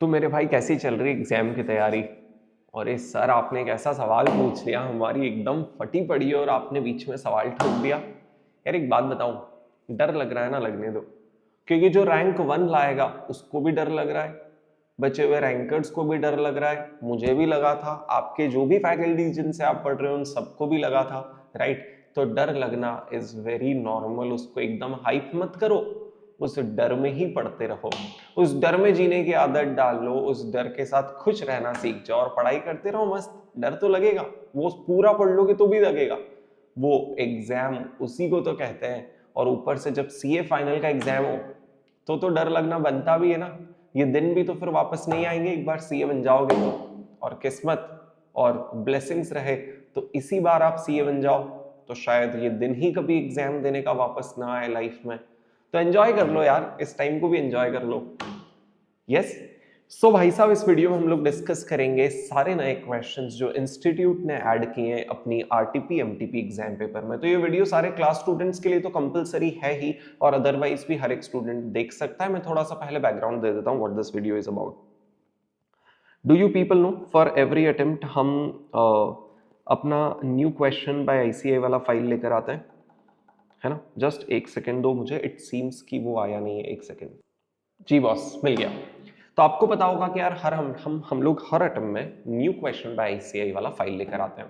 तो मेरे भाई कैसी चल रही एग्जाम की तैयारी। और इस सर आपने एक ऐसा सवाल पूछ लिया, हमारी एकदम फटी पड़ी है और आपने बीच में सवाल ठोक दिया। यार एक बात बताऊं, डर लग रहा है ना, लगने दो। क्योंकि जो रैंक 1 लाएगा उसको भी डर लग रहा है, बचे हुए रैंकर्स को भी डर लग रहा है, मुझे भी लगा था, आपके जो भी फैकल्टीज जिनसे आप पढ़ रहे हो उन सबको भी लगा था, राइट। तो डर लगना इज वेरी नॉर्मल, उसको एकदम हाइप मत करो, उस डर में ही पढ़ते रहो, उस डर में जीने की आदत डाल लो, उस डर के साथ खुश रहना सीख जाओ और पढ़ाई करते रहो मस्त। डर तो लगेगा, वो पूरा पढ़ लोगे तो भी लगेगा, वो एग्जाम उसी को तो कहते हैं। और ऊपर से जब सीए फाइनल का एग्जाम हो तो डर लगना बनता भी है ना। ये दिन भी तो फिर वापस नहीं आएंगे, एक बार सीए बन जाओगे तो, और किस्मत और ब्लेसिंग्स रहे तो इसी बार आप सीए बन जाओ, तो शायद ये दिन ही कभी एग्जाम देने का वापस ना आए लाइफ में। तो एंजॉय कर लो यार, इस टाइम को भी एंजॉय कर लो। यस। सो भाई साहब, इस वीडियो में हम लोग डिस्कस करेंगे सारे नए क्वेश्चंस जो इंस्टीट्यूट ने ऐड किए हैं अपनी आरटीपी एमटीपी एग्जाम पेपर में। तो ये वीडियो सारे क्लास स्टूडेंट्स के लिए तो कंपलसरी है ही, और अदरवाइज भी हर एक स्टूडेंट देख सकता है। मैं थोड़ा सा पहले बैकग्राउंड दे देता हूँ what this video is about. Do you people know, for every attempt हम अपना न्यू क्वेश्चन बाय आईसीएआई वाला फाइल लेकर आते हैं, है ना। जस्ट एक सेकेंड दो मुझे, इट सीम्स कि वो आया नहीं है, एक सेकेंड। जी बॉस, मिल गया। तो आपको पता होगा कि यार हर हम लोग हर अटेम्प्ट में न्यू क्वेश्चन बाय आईसीएआई वाला फाइल लेकर आते हैं।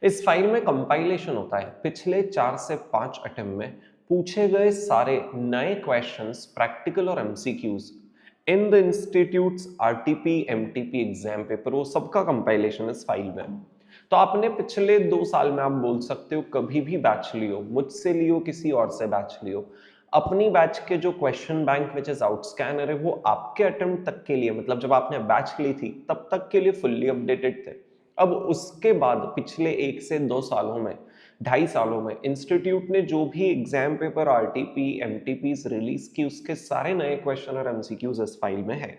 इस फाइल में कंपाइलेशन होता है पिछले 4 से 5 अटेम्प्ट में पूछे गए सारे नए क्वेश्चंस, प्रैक्टिकल और MCQs in the institutes RTP MTP exam paper, वो सबका कंपाइलेशन इस फाइल में। तो आपने पिछले 2 साल में, आप बोल सकते हो कभी भी बैच लियो, मुझसे लियो, किसी और से बैच लियो, अपनी बैच के जो क्वेश्चन बैंक विच इज आउटस्कैनर है वो आपके अटेम्प्ट तक के लिए, मतलब जब आपने बैच ली थी तब तक के लिए फुल्ली अपडेटेड थे। अब उसके बाद पिछले 1 से 2 सालों में, 2.5 सालों में इंस्टीट्यूट ने जो भी एग्जाम पेपर आरटीपी एमटीपीज रिलीज की उसके सारे नए क्वेश्चन और एमसीक्यूज इस फाइल में है।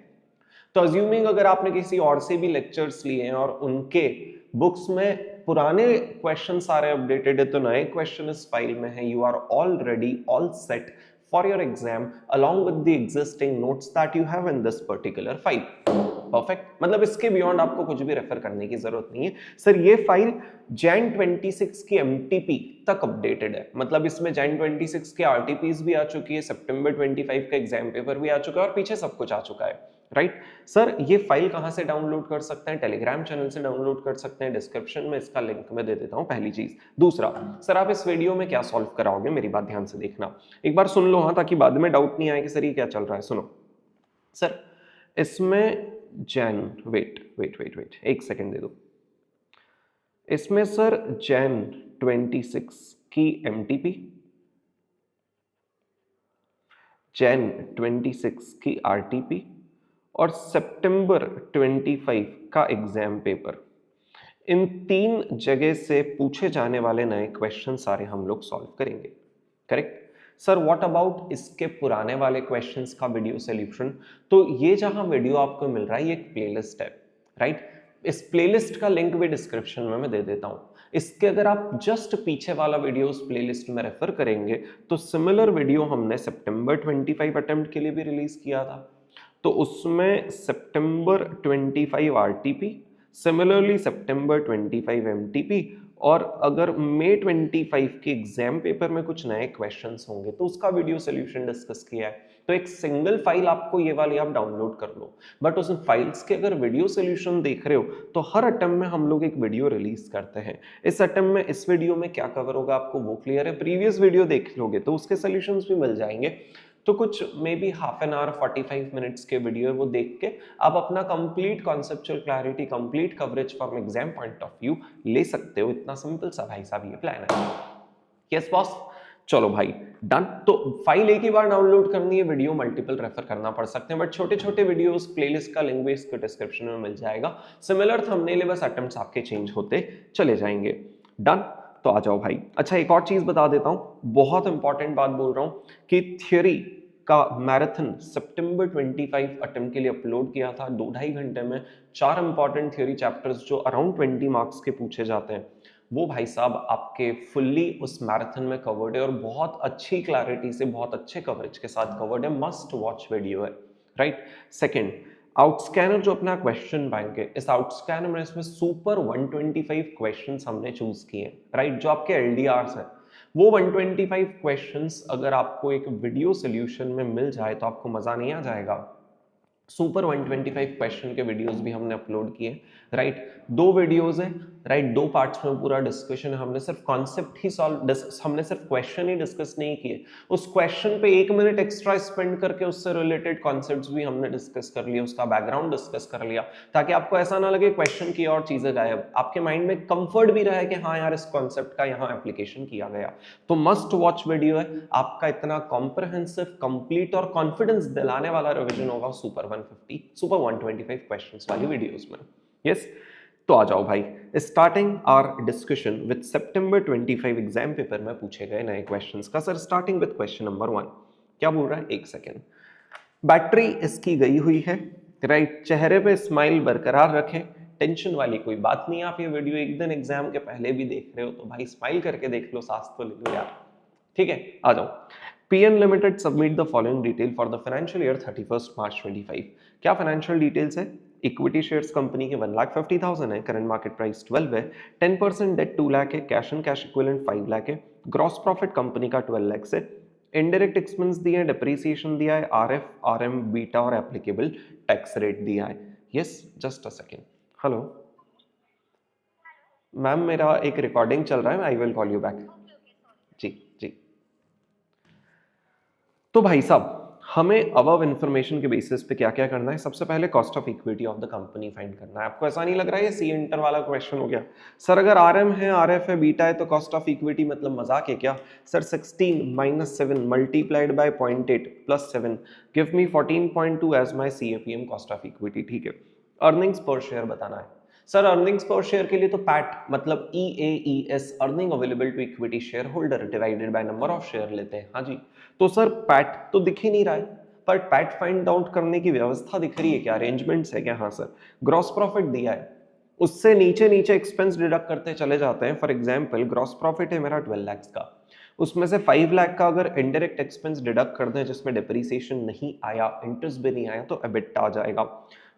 तो अज्यूमिंग अगर आपने किसी और से भी लेक्चर्स लिए हैं और उनके बुक्स में पुराने क्वेश्चन सारे अपडेटेड है तो नए क्वेश्चन इस फाइल में है, you are already all set for your exam along with the existing notes that you have in this particular file. Perfect, मतलब इसके बियॉन्ड आपको कुछ भी रेफर करने की जरूरत नहीं है। सर ये फाइल जैन 26 की एमटीपी तक अपडेटेड है, मतलब इसमें जैन 26 के आरटीपीज भी आ चुकी है, सितंबर 25 का एग्जाम पेपर भी आ चुका है और पीछे सब कुछ आ चुका है, राइट। सर ये फाइल कहां से डाउनलोड कर सकते हैं? टेलीग्राम चैनल से डाउनलोड कर सकते हैं, डिस्क्रिप्शन में इसका लिंक मैं दे देता हूं, पहली चीज। दूसरा, सर आप इस वीडियो में क्या सॉल्व कराओगे, मेरी बात ध्यान से देखना, एक बार सुन लो हाँ, ताकि बाद में डाउट नहीं आए कि सर ये क्या चल रहा है। सुनो सर, इसमें Jain, wait wait wait wait, एक सेकेंड दे दो। इसमें सर जैन 26 की एमटीपी, जैन 26 की आरटीपी और सितंबर 25 का एग्जाम पेपर, इन 3 जगह से पूछे जाने वाले नए क्वेश्चन सारे हम लोग सॉल्व करेंगे, करेक्ट। सर व्हाट अबाउट इसके पुराने वाले क्वेश्चंस का वीडियो सॉल्यूशन? तो ये जहां वीडियो आपको मिल रहा है ये एक प्लेलिस्ट है, राइट। इस प्लेलिस्ट का लिंक भी डिस्क्रिप्शन में मैं दे देता हूं। इसके अगर आप जस्ट पीछे वाला वीडियो उस प्लेलिस्ट में रेफर करेंगे तो सिमिलर वीडियो हमने सितंबर 25 अटेम्प्ट के लिए भी रिलीज किया था, तो उसमें सितंबर 25 आरटीपी, सिमिलरली सितंबर 25 एमटीपी, और अगर मई 25 के एग्जाम पेपर में कुछ नए क्वेश्चंस होंगे तो उसका वीडियो सॉल्यूशन डिस्कस किया है। तो एक सिंगल फाइल आपको ये वाली आप डाउनलोड कर लो, बट उस फाइल्स के अगर वीडियो सॉल्यूशन देख रहे हो तो हर अटेम्प्ट में हम लोग एक वीडियो रिलीज करते हैं। इस अटेम्प्ट में इस वीडियो में क्या कवर होगा आपको वो क्लियर है, प्रीवियस वीडियो देख लोगे तो उसके सॉल्यूशंस भी मिल जाएंगे। तो कुछ may be half an hour 45 minutes के वीडियो वो देख के आप अपना complete conceptual clarity, complete coverage from exam point of view ले सकते हो। इतना सिंपल सा भाई साहब ये प्लान है। यस बॉस, चलो भाई डन। तो फाइल एक ही बार डाउनलोड करनी है, वीडियो मल्टीपल रेफर करना पड़ सकते हैं, बट छोटे छोटे वीडियोस प्लेलिस्ट का लिंक भी इसके डिस्क्रिप्शन में मिल जाएगा। सिमिलर थंबनेल है, बस अटेम्प्ट्स आपके चेंज होते चले जाएंगे। डन, तो आ जाओ भाई। अच्छा एक और चीज बता देता हूं, बहुत इंपॉर्टेंट बात बोल रहा हूं कि थियोरी का मैराथन सितंबर 25 अटेम्प्ट के लिए अपलोड किया था। 2-2.5 घंटे में 4 इंपॉर्टेंट थियोरी चैप्टर्स जो अराउंड 20 मार्क्स के पूछे जाते हैं, वो भाई साहब आपके फुल्ली उस मैराथन में कवर्ड है और बहुत अच्छी क्लैरिटी से, बहुत अच्छे कवरेज के साथ कवर्ड है। मस्ट वॉच वीडियो है, राइट। सेकंड, आउटस्कैनर जो अपना क्वेश्चन बैंक है, इस आउटस्कैनर में इसमें सुपर 125 क्वेश्चंस हमने चूज किए, राइट, जो आपके एलडीआर्स हैं। वो 125 क्वेश्चंस अगर आपको एक वीडियो सोल्यूशन में मिल जाए तो आपको मजा नहीं आ जाएगा। सुपर 125 क्वेश्चन के वीडियोस भी हमने अपलोड किए, राइट, 2 वीडियोस हैं, राइट, 2 पार्ट्स में पूरा डिस्कशन है। हमने सिर्फ कॉन्सेप्ट ही हमने सिर्फ क्वेश्चन ही डिस्कस नहीं किए, उस क्वेश्चन पे 1 मिनट एक्स्ट्रा स्पेंड करके उससे रिलेटेड कॉन्सेप्ट्स भी हमने डिस्कस कर लिए, उसका बैकग्राउंड डिस्कस कर लिया, ताकि आपको ऐसा ना लगे क्वेश्चन की और चीजें गायब, आपके माइंड में कंफर्ट भी रहे कि हाँ यार इस कॉन्सेप्ट का यहाँ एप्लीकेशन किया गया। तो मस्ट वॉच वीडियो है, आपका इतना कॉम्प्रहेंसिव, कंप्लीट और कॉन्फिडेंस दिलाने वाला रिवीजन होगा सुपर 125 क्वेश्चंस वाली वीडियोस में। यस, तो आ जाओ भाई, starting our discussion with September 25 exam paper में पूछे गए नए क्वेश्चंस का। Sir starting with question number 1, क्या बोल रहा है, एक सेकेंड। बैटरी इसकी गई हुई है, राइट, चेहरे पे स्माइल बरकरार रखें, टेंशन वाली कोई बात नहीं। आप ये वीडियो एक दिन एग्जाम के पहले भी देख रहे हो तो भाई स्माइल करके देख लो, सांस तो ले लो यार, ठीक है। आ जाओ, PN Limited submit the following detail for the financial year 31st March 25। क्या फाइनेंशियल डिटेल्स है, इक्विटी शेयर्स कंपनी के 1,50,000 है, करंट मार्केट प्राइस 12 है, 10% डेट 2 लाख है, cash and cash equivalent 5 lakh है, ग्रॉस प्रॉफिट कंपनी का 12 लाख है, इनडायरेक्ट एक्सपेंस दिया है, डिप्रिसिएशन दिया है, RF, RM, बीटा और एप्लीकेबल टैक्स रेट दिया है। Yes, just a second. Hello ma'am, मेरा एक रिकॉर्डिंग चल रहा है, I will call you back. जी जी। तो भाई साहब, हमें अबव इन्फॉर्मेशन के बेसिस पे क्या क्या करना है, सबसे पहले cost of equity of the company find करना है। आपको ऐसा नहीं लग रहा है ये सी इंटर वाला क्वेश्चन हो गया? सर अगर RM है, RF है, बीटा है तो कॉस्ट ऑफ इक्विटी मतलब मजाक है क्या? Sir 16 - 7 multiplied by 0.8 + 7 give me 14.2 as my CAPM cost of equity, ठीक है। अर्निंग्स पर शेयर बताना है। सर अर्निंग्स पर शेयर के लिए तो पैट मतलब EAES, earning available to equity shareholder divided by number of share लेते हैं। हाँ जी, तो सर पैट तो दिख ही नहीं रहा है, पर पैट फाइंड आउट करने की व्यवस्था दिख रही है क्या, अरेंजमेंट्स है क्या? हाँ सर, ग्रॉस प्रॉफिट दिया है, उससे नीचे नीचे एक्सपेंस डिडक्ट करते चले जाते हैं। फॉर एग्जांपल ग्रॉस प्रॉफिट है मेरा 12 लाख का, उसमें से 5 लाख का अगर इनडायरेक्ट एक्सपेंस डिडक्ट कर दें जिसमें डिप्रिसिएशन नहीं आया, इंटरेस्ट भी नहीं आया, तो एबिटा आ जाएगा।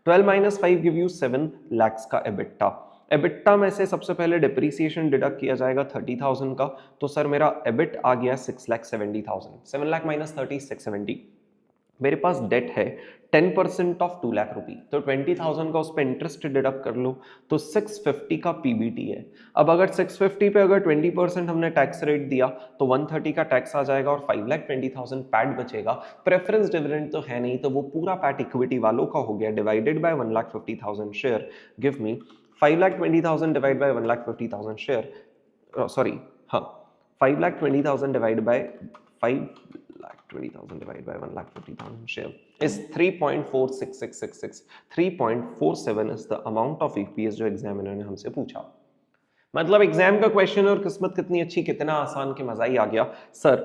12 - 5 गिव यू 7 लाख का एबिटा। एबिटा में से सबसे पहले डिप्रिसिएशन डिडक्ट किया जाएगा 30,000 का, तो सर मेरा एबिट आ गया 6,70,000। 7 लाख - 30 670। मेरे पास डेट है 10% ऑफ 2 लाख रुपी, तो 20,000 का उस पर इंटरेस्ट डिडक्ट कर लो तो 650 का PBT है। अब अगर 650 पे अगर 20% हमने टैक्स रेट दिया तो 130 का टैक्स आ जाएगा और 5,20,000 पैट बचेगा। प्रेफरेंस डिविडेंड तो है नहीं, तो वो पूरा पैट इक्विटी वालों का हो गया, divided by 1,50,000 share give me 5,20,000 divide by 1,50,000 share, sorry हाँ, 5,20,000 divide by 5,20,000 divide by 1,50,000 share is 3.46666। 3.47 is the amount of EPS जो एग्जामिनर ने हमसे पूछा। मतलब एग्जाम का क्वेश्चन और किस्मत कितनी अच्छी, कितना आसान, के मजा ही आ गया। Sir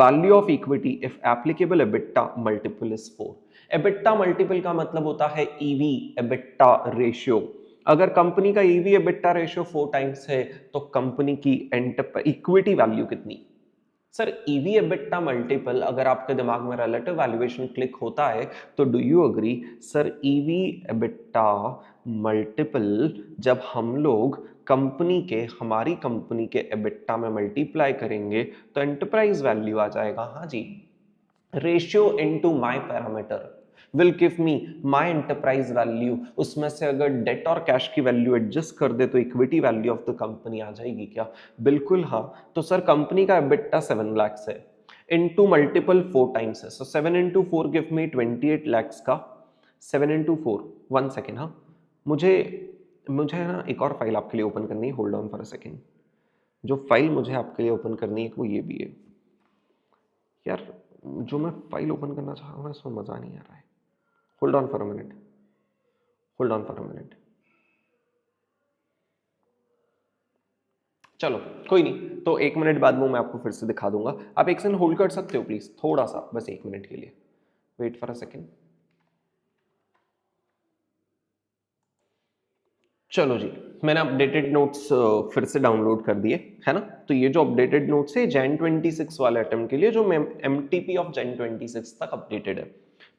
value of equity if applicable EBITDA multiple is 4। EBITDA multiple का मतलब होता है EV एबिटा रेशियो। अगर कंपनी का EV एबिटा रेशियो 4 टाइम्स है तो कंपनी की इक्विटी वैल्यू कितनी? सर EV एबिटा मल्टीपल, अगर आपके दिमाग में रिलेटिव वैल्यूएशन क्लिक होता है तो do you agree sir EV EBITDA multiple जब हम लोग हमारी कंपनी के एबिटा में मल्टीप्लाई करेंगे तो एंटरप्राइज वैल्यू आ जाएगा। हाँ जी, ratio into my parameter will give me my enterprise value, उसमें से अगर डेट और कैश की वैल्यू एडजस्ट कर दे तो equity value of the company आ जाएगी क्या? बिल्कुल हाँ। तो सर कंपनी का एबिटा 7 लाख है, इनटू मल्टीपल 4 टाइम्स है, सो 7 × 4 गिव मी 28 लाख का। 7 × 4, 1 सेकेंड, हाँ मुझे ना एक और फाइल आपके लिए ओपन करनी है, hold on for a second. जो फाइल मुझे आपके लिए ओपन करनी है वो ये भी है यार, जो मैं फाइल ओपन करना चाह रहा हूँ इसमें मजा नहीं आ रहा है। Hold on for a minute. Hold on for a minute. चलो कोई नहीं, तो 1 मिनट बाद वो मैं आपको फिर से दिखा दूंगा। आप एक सेकंड होल्ड कर सकते हो प्लीज, थोड़ा सा, बस 1 मिनट के लिए वेट फॉर अ सेकेंड। चलो जी, मैंने अपडेटेड नोट्स फिर से डाउनलोड कर दिए है ना। तो ये जो अपडेटेड नोट्स है Jan 26 वाले अटेम्प्ट के लिए, जो MTP ऑफ Jan 26 तक अपडेटेड है।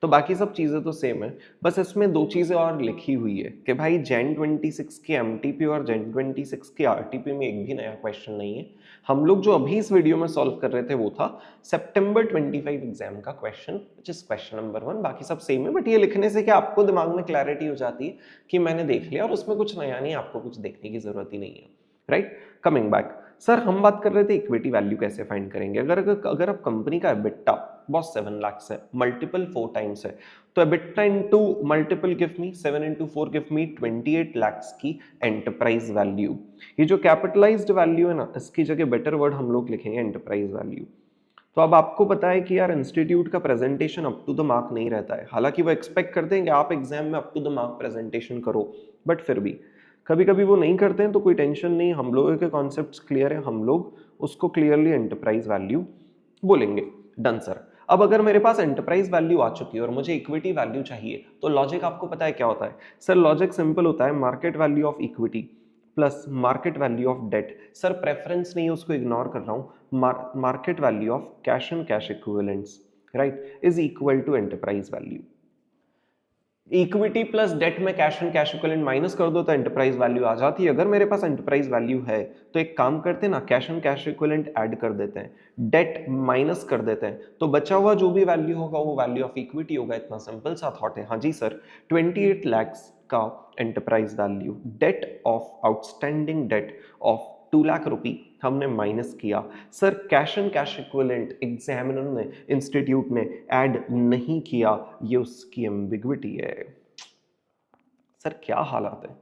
तो बाकी सब चीजें तो सेम है, बस इसमें दो चीजें और लिखी हुई है कि भाई जैन 26 की एमटीपी और जैन 26 की आरटीपी में एक भी नया क्वेश्चन नहीं है। हम लोग जो अभी इस वीडियो में सॉल्व कर रहे थे वो था सितंबर 25 एग्जाम का question, which is question number 1। बाकी सब सेम है, बट ये लिखने से क्या आपको दिमाग में क्लैरिटी हो जाती है कि मैंने देख लिया और उसमें कुछ नया नहीं, आपको कुछ देखने की जरूरत ही नहीं है, राइट। कमिंग बैक, सर हम बात कर रहे थे इक्विटी वैल्यू कैसे फाइंड करेंगे। अगर आप कंपनी का एबिटा बॉस 7 लाख है, मल्टीपल 4 टाइम्स है, तो EBITDA into multiple give me 7 into 4 give me 28 lakh की एंटरप्राइज वैल्यू। ये जो कैपिटलाइज्ड वैल्यू है ना, इसकी जगह बेटर वर्ड हम लोग लिखेंगे एंटरप्राइज वैल्यू। तो अब आपको पता है कि यार इंस्टीट्यूट का presentation up to the mark नहीं रहता है, हालांकि वो एक्सपेक्ट करते हैं कि आप एग्जाम में up to the mark presentation करो, बट फिर भी कभी कभी वो नहीं करते हैं, तो कोई टेंशन नहीं, हम लोगों के कॉन्सेप्ट्स क्लियर है, हम लोग उसको क्लियरली एंटरप्राइज वैल्यू बोलेंगे। Done sir. अब अगर मेरे पास एंटरप्राइज वैल्यू आ चुकी है और मुझे इक्विटी वैल्यू चाहिए, तो लॉजिक आपको पता है क्या होता है सर? लॉजिक सिंपल होता है, market value of equity plus market value of debt. Sir preference नहीं है, उसको इग्नोर कर रहा हूं, market value of cash and cash equivalents, right, is equal to enterprise value. Equity plus debt में cash and cash equivalent minus कर दो तो एंटरप्राइज वैल्यू आ जाती है। अगर मेरे पास एंटरप्राइज वैल्यू है तो एक काम करते हैं ना, cash and cash equivalent add कर देते हैं, डेट माइनस कर देते हैं, तो बचा हुआ जो भी वैल्यू होगा वो वैल्यू ऑफ इक्विटी होगा। इतना सिंपल सा थॉट है। हाँ जी सर, 28 लाख का enterprise value, debt of outstanding debt of 2 lakh rupee हमने माइनस किया। Sir cash and cash equivalent examiner ने, इंस्टीट्यूट ने ऐड नहीं किया, ये उसकी एम्बिग्विटी है। सर क्या हालत है,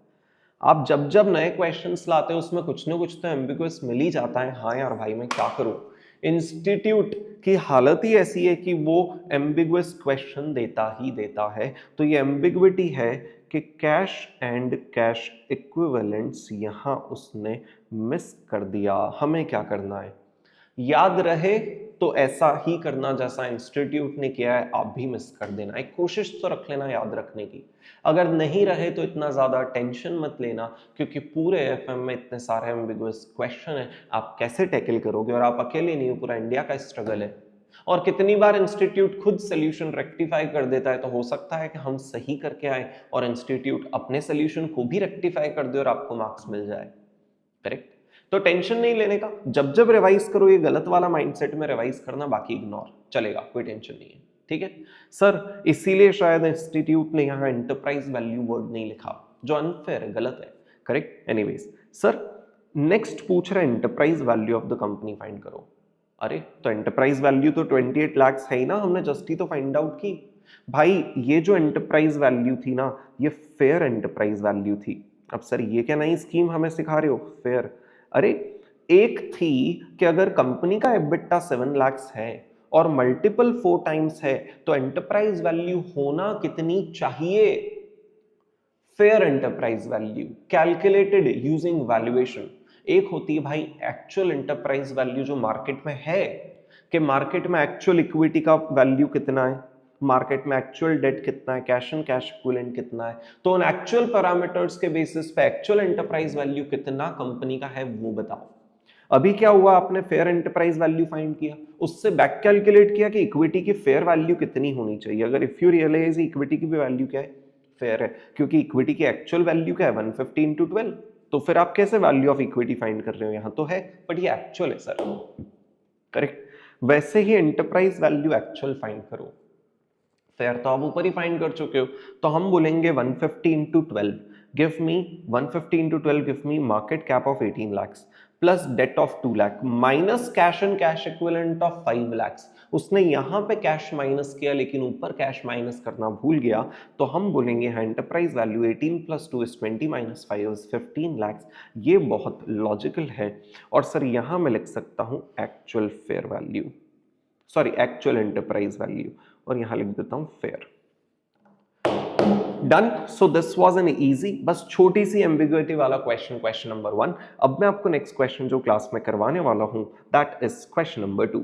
आप जब जब नए क्वेश्चंस लाते हो उसमें कुछ ना कुछ तो एम्बिगुअस मिल ही जाता है। हाँ यार भाई मैं क्या करूं, इंस्टीट्यूट की हालत ही ऐसी है कि वो एम्बिगुअस क्वेश्चन देता ही देता है। तो ये एम्बिग्विटी है कि कैश एंड कैश इक्विवेलेंट्स यहां उसने मिस कर दिया। हमें क्या करना है, याद रहे तो ऐसा ही करना जैसा इंस्टीट्यूट ने किया है, आप भी मिस कर देना। एक कोशिश तो रख लेना याद रखने की। अगर नहीं रहे तो इतना ज्यादा टेंशन मत लेना, क्योंकि पूरे एफएम में इतने सारे एम्बिगुअस क्वेश्चन है, आप कैसे टैकल करोगे? और आप अकेले नहीं हो, पूरा इंडिया का स्ट्रगल है। और कितनी बार इंस्टीट्यूट खुद सोल्यूशन रेक्टिफाई कर देता है, तो हो सकता है कि हम सही करके आए और इंस्टीट्यूट अपने सोल्यूशन को भी रेक्टिफाई कर दे और आपको मार्क्स मिल जाए। करेक्ट? तो टेंशन नहीं लेने का, जब जब रिवाइज करो ये गलत वाला माइंडसेट में रिवाइज करना, बाकी इग्नोर, चलेगा, कोई टेंशन नहीं है। ठीक है सर, इसीलिए शायद इंस्टीट्यूट ने यहाँ एंटरप्राइज वैल्यू वर्ड नहीं लिखा, जो अनफेयर है, गलत है। करेक्ट? एनीवेज सर, नेक्स्ट पूछ रहा है enterprise value of the company find करो। अरे तो एंटरप्राइज वैल्यू तो 28 लाख है ही ना, हमने जस्ट ही तो फाइंड आउट की। भाई ये जो एंटरप्राइज वैल्यू थी ना, ये फेयर एंटरप्राइज वैल्यू थी। अब सर ये क्या नई स्कीम हमें सिखा रहे हो, फेयर? अरे एक थी कि अगर कंपनी का एबिटा 7 लाख है और मल्टीपल 4 टाइम्स है, तो एंटरप्राइज वैल्यू होना कितनी चाहिए? Fair enterprise value calculated using valuation. एक होती है भाई एक्चुअल एंटरप्राइज वैल्यू जो मार्केट में है, कि मार्केट में एक्चुअल इक्विटी का वैल्यू कितना है, मार्केट में एक्चुअल डेट कितना है, कैश एंड कैश इक्विवेलेंट कितना है। तो उन एक्चुअल पैरामीटर्स के बेसिस पे एक्चुअल एंटरप्राइज वैल्यू कितना कंपनी का है वो बताओ। अभी क्या हुआ, आपने फेयर एंटरप्राइज वैल्यू फाइंड किया, उससे बैक कैलकुलेट किया कि इक्विटी की फेयर वैल्यू कितनी होनी चाहिए। अगर इफ यू रियलाइज इक्विटी की भी वैल्यू क्या है, फेयर है, क्योंकि इक्विटी की एक्चुअल वैल्यू क्या है 150 into 12। तो फिर आप कैसे वैल्यू ऑफ इक्विटी फाइंड कर रहे हो, यहां तो है बट ये एक्चुअल है सर। करेक्ट? वैसे ही एंटरप्राइज वैल्यू एक्चुअल फाइंड करो। फेयर तो आप ऊपर ही फाइंड कर चुके हो, तो हम बोलेंगे 150 into 12 give me 150 into 12 give me market cap of 18 lakh plus debt of 2 lakh minus cash and cash equivalent of 5 lakh. उसने यहां पे कैश माइनस किया लेकिन ऊपर कैश माइनस करना भूल गया, तो हम बोलेंगे एंटरप्राइज वैल्यू 18 + 2 = 20 - 5 = 15 लाख। ये बहुत लॉजिकल है। और सर यहां मैं लिख सकता हूं actual fair value, sorry actual enterprise value, और यहां लिख देता हूं fair. Done. So this was an easy, बस छोटी सी एम्बिग्युइटी वाला क्वेश्चन, क्वेश्चन नंबर 1। अब मैं आपको नेक्स्ट क्वेश्चन जो क्लास में करवाने वाला हूं, that is question number 2,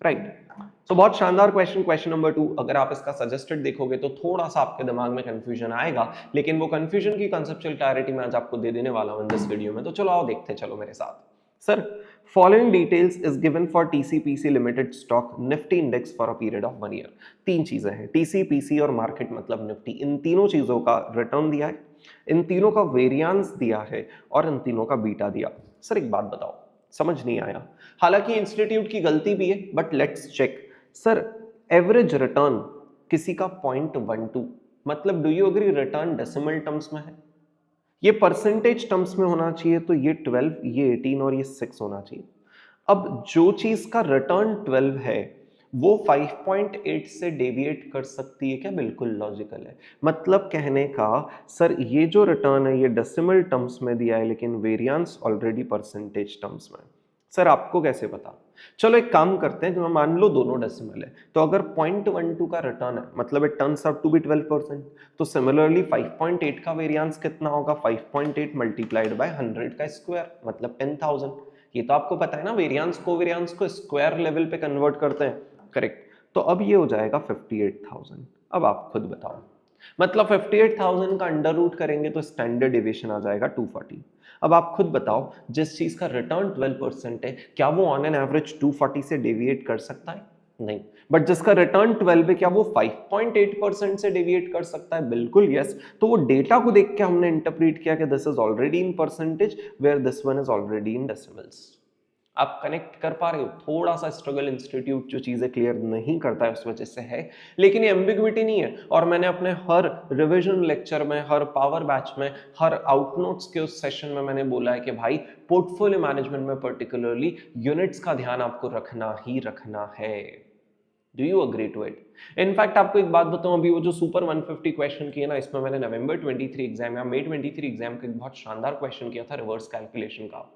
right. So बहुत शानदार क्वेश्चन, क्वेश्चन नंबर 2। अगर आप इसका सजेस्टेड देखोगे तो थोड़ा सा आपके दिमाग में कंफ्यूजन आएगा, लेकिन वो कंफ्यूजन की कंसेप्चुअल क्लैरिटी मैं आज आपको दे देने वाला हूं इन दिस वीडियो में। तो चलो आओ देखते चलो मेरे साथ। Sir following details is given for TCPC limited stock Nifty index for a period of 1 year. तीन चीजें हैं, टीसीपीसी और मार्केट मतलब निफ्टी, इन तीनों चीजों का रिटर्न दिया है, इन तीनों का वेरिएंस दिया है और इन तीनों का बीटा दिया। सर एक बात बताओ, समझ नहीं आया, हालांकि इंस्टीट्यूट की गलती भी है but let's check. Sir average return किसी का 0.12, मतलब do you agree return decimal terms में है, ये परसेंटेज टर्म्स में होना चाहिए, तो ये 12, ये 18 और ये 6 होना चाहिए। अब जो चीज का रिटर्न 12 है वो 5.8 से डेविएट कर सकती है क्या? बिल्कुल लॉजिकल है। मतलब कहने का सर ये जो रिटर्न है ये डेसिमल टर्म्स में दिया है लेकिन वेरिएंस ऑलरेडी परसेंटेज टर्म्स में है। सर आपको कैसे पता? चलो एक काम करते हैं, जो मान लो दोनों डेसिमल है, तो अगर 0.12 का रिटर्न है मतलब it turns out to be 12%, तो सिमिलरली 5.8 का वेरिएंस कितना होगा? 5.8 मल्टीप्लाइड बाय 100 का स्क्वायर मतलब 10,000। ये तो आपको पता है ना, वेरिएंस को वेरिएंस को स्क्वायर लेवल पे कन्वर्ट करते हैं, करेक्ट। तो अब ये हो जाएगा 58,000। अब आप खुद बताओ, मतलब 58,000 का अंडर रूट करेंगे तो स्टैंडर्ड डेविएशन आ जाएगा 240। अब आप खुद बताओ, जिस चीज का रिटर्न 12% है क्या वो ऑन एन एवरेज 240 से डेविएट कर सकता है? नहीं। बट जिसका रिटर्न 12 है क्या वो 5.8% से डेविएट कर सकता है? बिल्कुल यस। तो वो डेटा को देख के हमने इंटरप्रेट किया कि this is already in percentage where this one is already in decimals. आप कनेक्ट कर पा रहे हो? थोड़ा सा स्ट्रगल इंस्टीट्यूट जो चीजें क्लियर नहीं करता है उस वजह से है, लेकिन ये एम्बिग्विटी नहीं है। और मैंने अपने हर रिवीजन लेक्चर में, हर पावर बैच में, हर आउटनोट्स के उस सेशन में मैंने बोला है कि भाई पोर्टफोलियो मैनेजमेंट में पर्टिकुलरली यूनिट्स का ध्यान आपको रखना ही रखना है। Do you agree to it? In fact आपको एक बात बताऊं, अभी वो जो सुपर 150 क्वेश्चन किए ना, इसमें मैंने नवंबर 23 एग्जाम या मई 23 एग्जाम का एक बहुत शानदार क्वेश्चन किया था रिवर्स कैलकुलेशन का,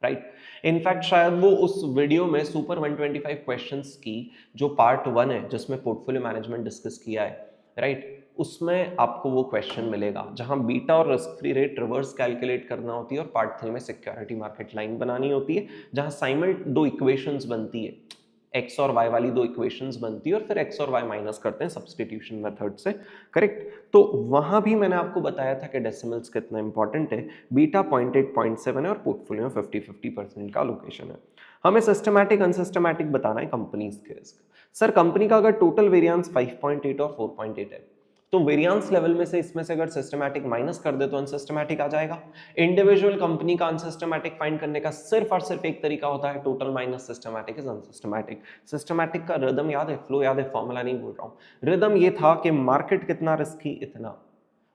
राइट। इनफैक्ट शायद वो उस वीडियो में सुपर 125 क्वेश्चंस की जो पार्ट 1 है जिसमें पोर्टफोलियो मैनेजमेंट डिस्कस किया है, राइट, उसमें आपको वो क्वेश्चन मिलेगा जहां बीटा और risk free rate reverse calculate करना होती है और पार्ट 3 में सिक्योरिटी मार्केट लाइन बनानी होती है, जहां साइमल दो इक्वेशंस बनती है, एक्स और वाई वाली दो इक्वेशंस बनती है और फिर एक्स और वाई माइनस करते हैं सब्स्टिट्यूशन मेथड से, करेक्ट। तो वहां भी मैंने आपको बताया था कि डेसिमल्स कितना इंपॉर्टेंट है, बीटा 0.8 0.7 है और पोर्टफोलियो में 50-50% का लोकेशन है। हमें सिस्टमैटिक अनसिस्टमैटिक बताना है कंपनीज के रिस्क। सर कंपनी का अगर टोटल वेरिएंस 5.8 और 4.8 है तो वेरिएंस लेवल में से इसमें से अगर सिस्टमैटिक माइनस कर दे तो अनसिस्टमैटिक आ जाएगा। इंडिविजुअल कंपनी का अनसिस्टमैटिक फाइंड करने का सिर्फ और सिर्फ एक तरीका होता है, total minus systematic is unsystematic. Systematic का रिदम याद है, फ्लो याद है, फॉर्मूला नहीं बोल रहा हूं। रिदम ये था कि मार्केट कितना रिस्की इतना,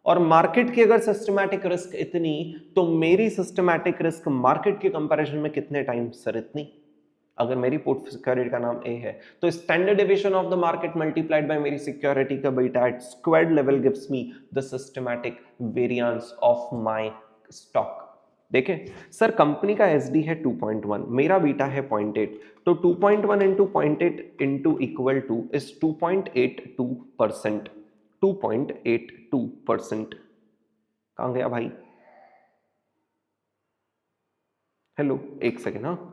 और मार्केट की अगर सिस्टमैटिक रिस्क इतनी तो मेरी सिस्टमैटिक रिस्क मार्केट के कंपैरिजन में कितने टाइम? सर इतनी। अगर मेरी पोर्ट सिक्योरिटी का नाम ए है तो standard deviation of the market multiplied by मेरी सिक्योरिटी का beta at squared level gives me the systematic variance of my stock. देखें सर कंपनी का एसडी है 2.1, मेरा बीटा है 0.8, तो 2.1 into 0.8 into equal to is 2.82%। 2.82%। कहां गया भाई? हेलो एक सेकेंड, हाँ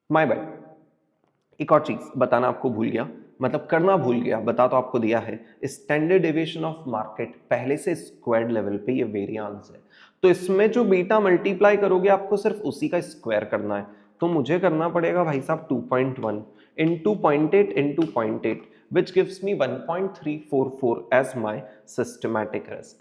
माय बैड। एक और चीज बताना आपको भूल गया, मतलब करना भूल गया, बता तो आपको दिया है, स्टैंडर्ड डेविएशन ऑफ मार्केट पहले से स्क्वायर्ड लेवल पे ये वेरिएंस है, तो इसमें जो बीटा मल्टीप्लाई करोगे आपको सिर्फ उसी का स्क्वायर करना है, तो मुझे करना पड़ेगा भाई साहब 2.1 into 0.8 into 0.8 which gives me 1.344 as my systematic risk,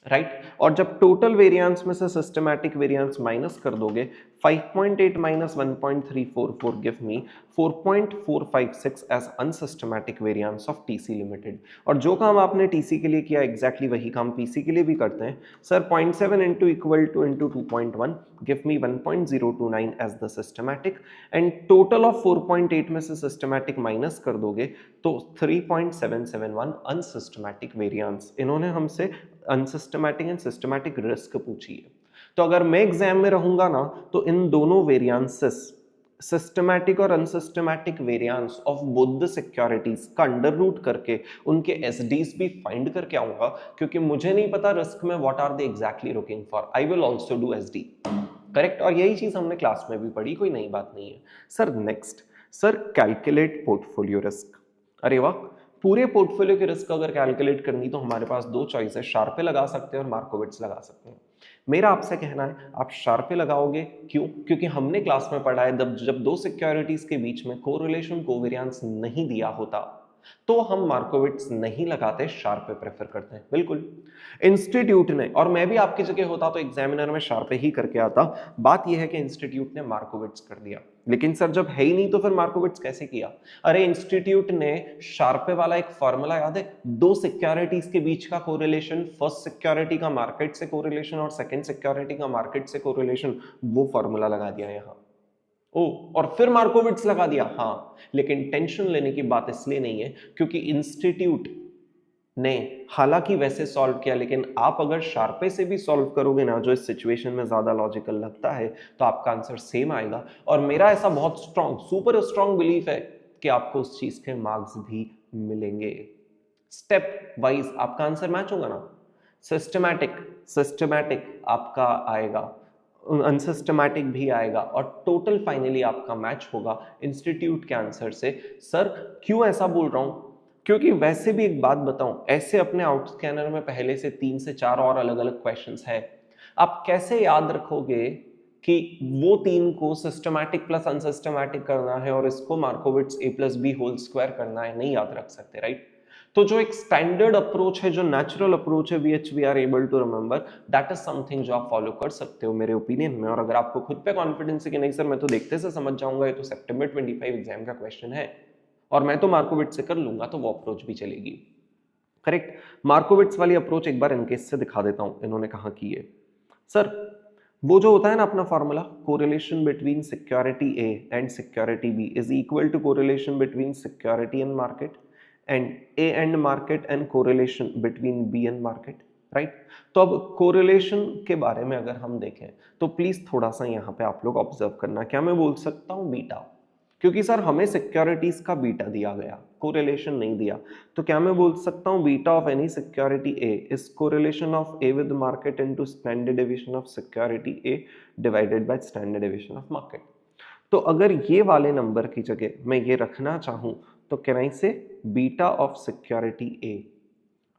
right. और जब टोटल वेरिएंस में से सिस्टमैटिक वेरिएंस माइनस कर दोगे 5.8 minus 1.344 give me 4.456 as unsystematic variance of TC limited. और जो काम आपने टीसी के लिए किया एग्जैक्टली वही काम पीसी के लिए भी करते हैं sir. 0.7 into equal to into 2.1 give me 1.029 as the systematic, and total of 4.8 में से सिस्टमैटिक माइनस कर दोगे तो 3.771 अनसिस्टमैटिक वेरिएंस। इन्होंने हमसे अनसिस्टमैटिक एंड सिस्टमैटिक रिस्क पूछी है, तो अगर मैं एग्जाम में रहूंगा ना तो इन दोनों वेरिएंसेस, सिस्टमैटिक और unsystematic variance of both the securities का अंडर रूट करके उनके एसडीज भी फाइंड करके आऊंगा, क्योंकि मुझे नहीं पता रिस्क में what are they exactly looking for, I will also do SD, correct. और यही चीज हमने क्लास में भी पढ़ी, कोई नई बात नहीं है। Sir next, sir calculate portfolio risk. अरे वाह, पूरे पोर्टफोलियो के रिस्क अगर कैलकुलेट करनी तो हमारे पास दो चॉइस है, शार्पे लगा सकते हैं और मार्कोविट्स लगा सकते हैं। मेरा आपसे कहना है आप शार्पे लगाओगे, क्यों? क्योंकि हमने क्लास में पढ़ा है जब दो सिक्योरिटीज के बीच में कोरिलेशन कोवेरियंस नहीं दिया होता तो हम मार्कोविट्स नहीं लगाते, शार्पे प्रेफर करते हैं। बिल्कुल इंस्टीट्यूट ने, और मैं भी आपकी जगह होता तो एग्जामिनर में शार्पे ही करके आता। बात यह है कि इंस्टीट्यूट ने मार्कोविट्स कर दिया, लेकिन सर जब है ही नहीं तो फिर मार्कोविट्स कैसे किया? अरे इंस्टीट्यूट ने शार्पे वाला एक फॉर्मूला याद है, दो सिक्योरिटीज के बीच का कोरिलेशन, फर्स्ट सिक्योरिटी का मार्केट से कोरिलेशन और सेकंड सिक्योरिटी का मार्केट से कोरिलेशन, वो फॉर्मूला लगा दिया यहां। ओ, और फिर मार्कोविट्स लगा दिया। हाँ, लेकिन टेंशन लेने की बात इसलिए नहीं है क्योंकि इंस्टीट्यूट ने हालांकि वैसे सॉल्व किया, लेकिन आप अगर शार्पे से भी सॉल्व करोगे ना, जो इस सिचुएशन में ज्यादा लॉजिकल लगता है, तो आपका आंसर सेम आएगा। और मेरा ऐसा बहुत स्ट्रॉन्ग, सुपर स्ट्रॉन्ग बिलीफ है कि आपको उस चीज के मार्क्स भी मिलेंगे। स्टेप वाइज आपका आंसर मैच होगा ना, सिस्टमैटिक आपका आएगा, अनसिस्टमैटिक भी आएगा, और टोटल फाइनली आपका मैच होगा इंस्टीट्यूट के आंसर से। सर क्यों ऐसा बोल रहा हूं? क्योंकि वैसे भी एक बात बताऊं, ऐसे अपने आउट स्कैनर में पहले से 3 से 4 और अलग अलग क्वेश्चंस है, आप कैसे याद रखोगे कि वो 3 को सिस्टमैटिक प्लस अनसिस्टमैटिक करना है और इसको Markowitz a plus B whole square करना है? नहीं याद रख सकते, राइट? तो जो एक स्टैंडर्ड अप्रोच है, जो नेचुरल अप्रोच है, which we are able to remember, that is something जो आप फॉलो कर सकते हो मेरे ओपिनियन में। और अगर आपको खुद पे कॉन्फिडेंस है कि नहीं सर मैं तो देखते से समझ जाऊंगा, ये तो सितंबर 25 एग्जाम का क्वेश्चन है और मैं तो मार्कोविट्स से कर लूंगा, तो वो अप्रोच भी चलेगी। करेक्ट, मार्कोविट्स वाली अप्रोच एक बार इनकेस से दिखा देता हूं, इन्होंने कहा की है। सर वो जो होता है ना अपना formula, correlation between security A and security B is equal to correlation between security and market and A and market and correlation between B and market, right? तो अब कोरिलेशन के बारे में अगर हम देखें तो प्लीज थोड़ा सा यहाँ पे आप लोग ऑब्जर्व करना। क्या मैं बोल सकता हूँ बीटा? क्योंकि सर हमें सिक्योरिटीज का बीटा दिया गया, कोरिलेशन नहीं दिया, तो क्या मैं बोल सकता हूँ beta of any security A is correlation of A with market into standard deviation of security A divided by standard deviation of market. तो अगर ये वाले नंबर की जगह मैं ये रखना चाहूं तो can I say beta of security A,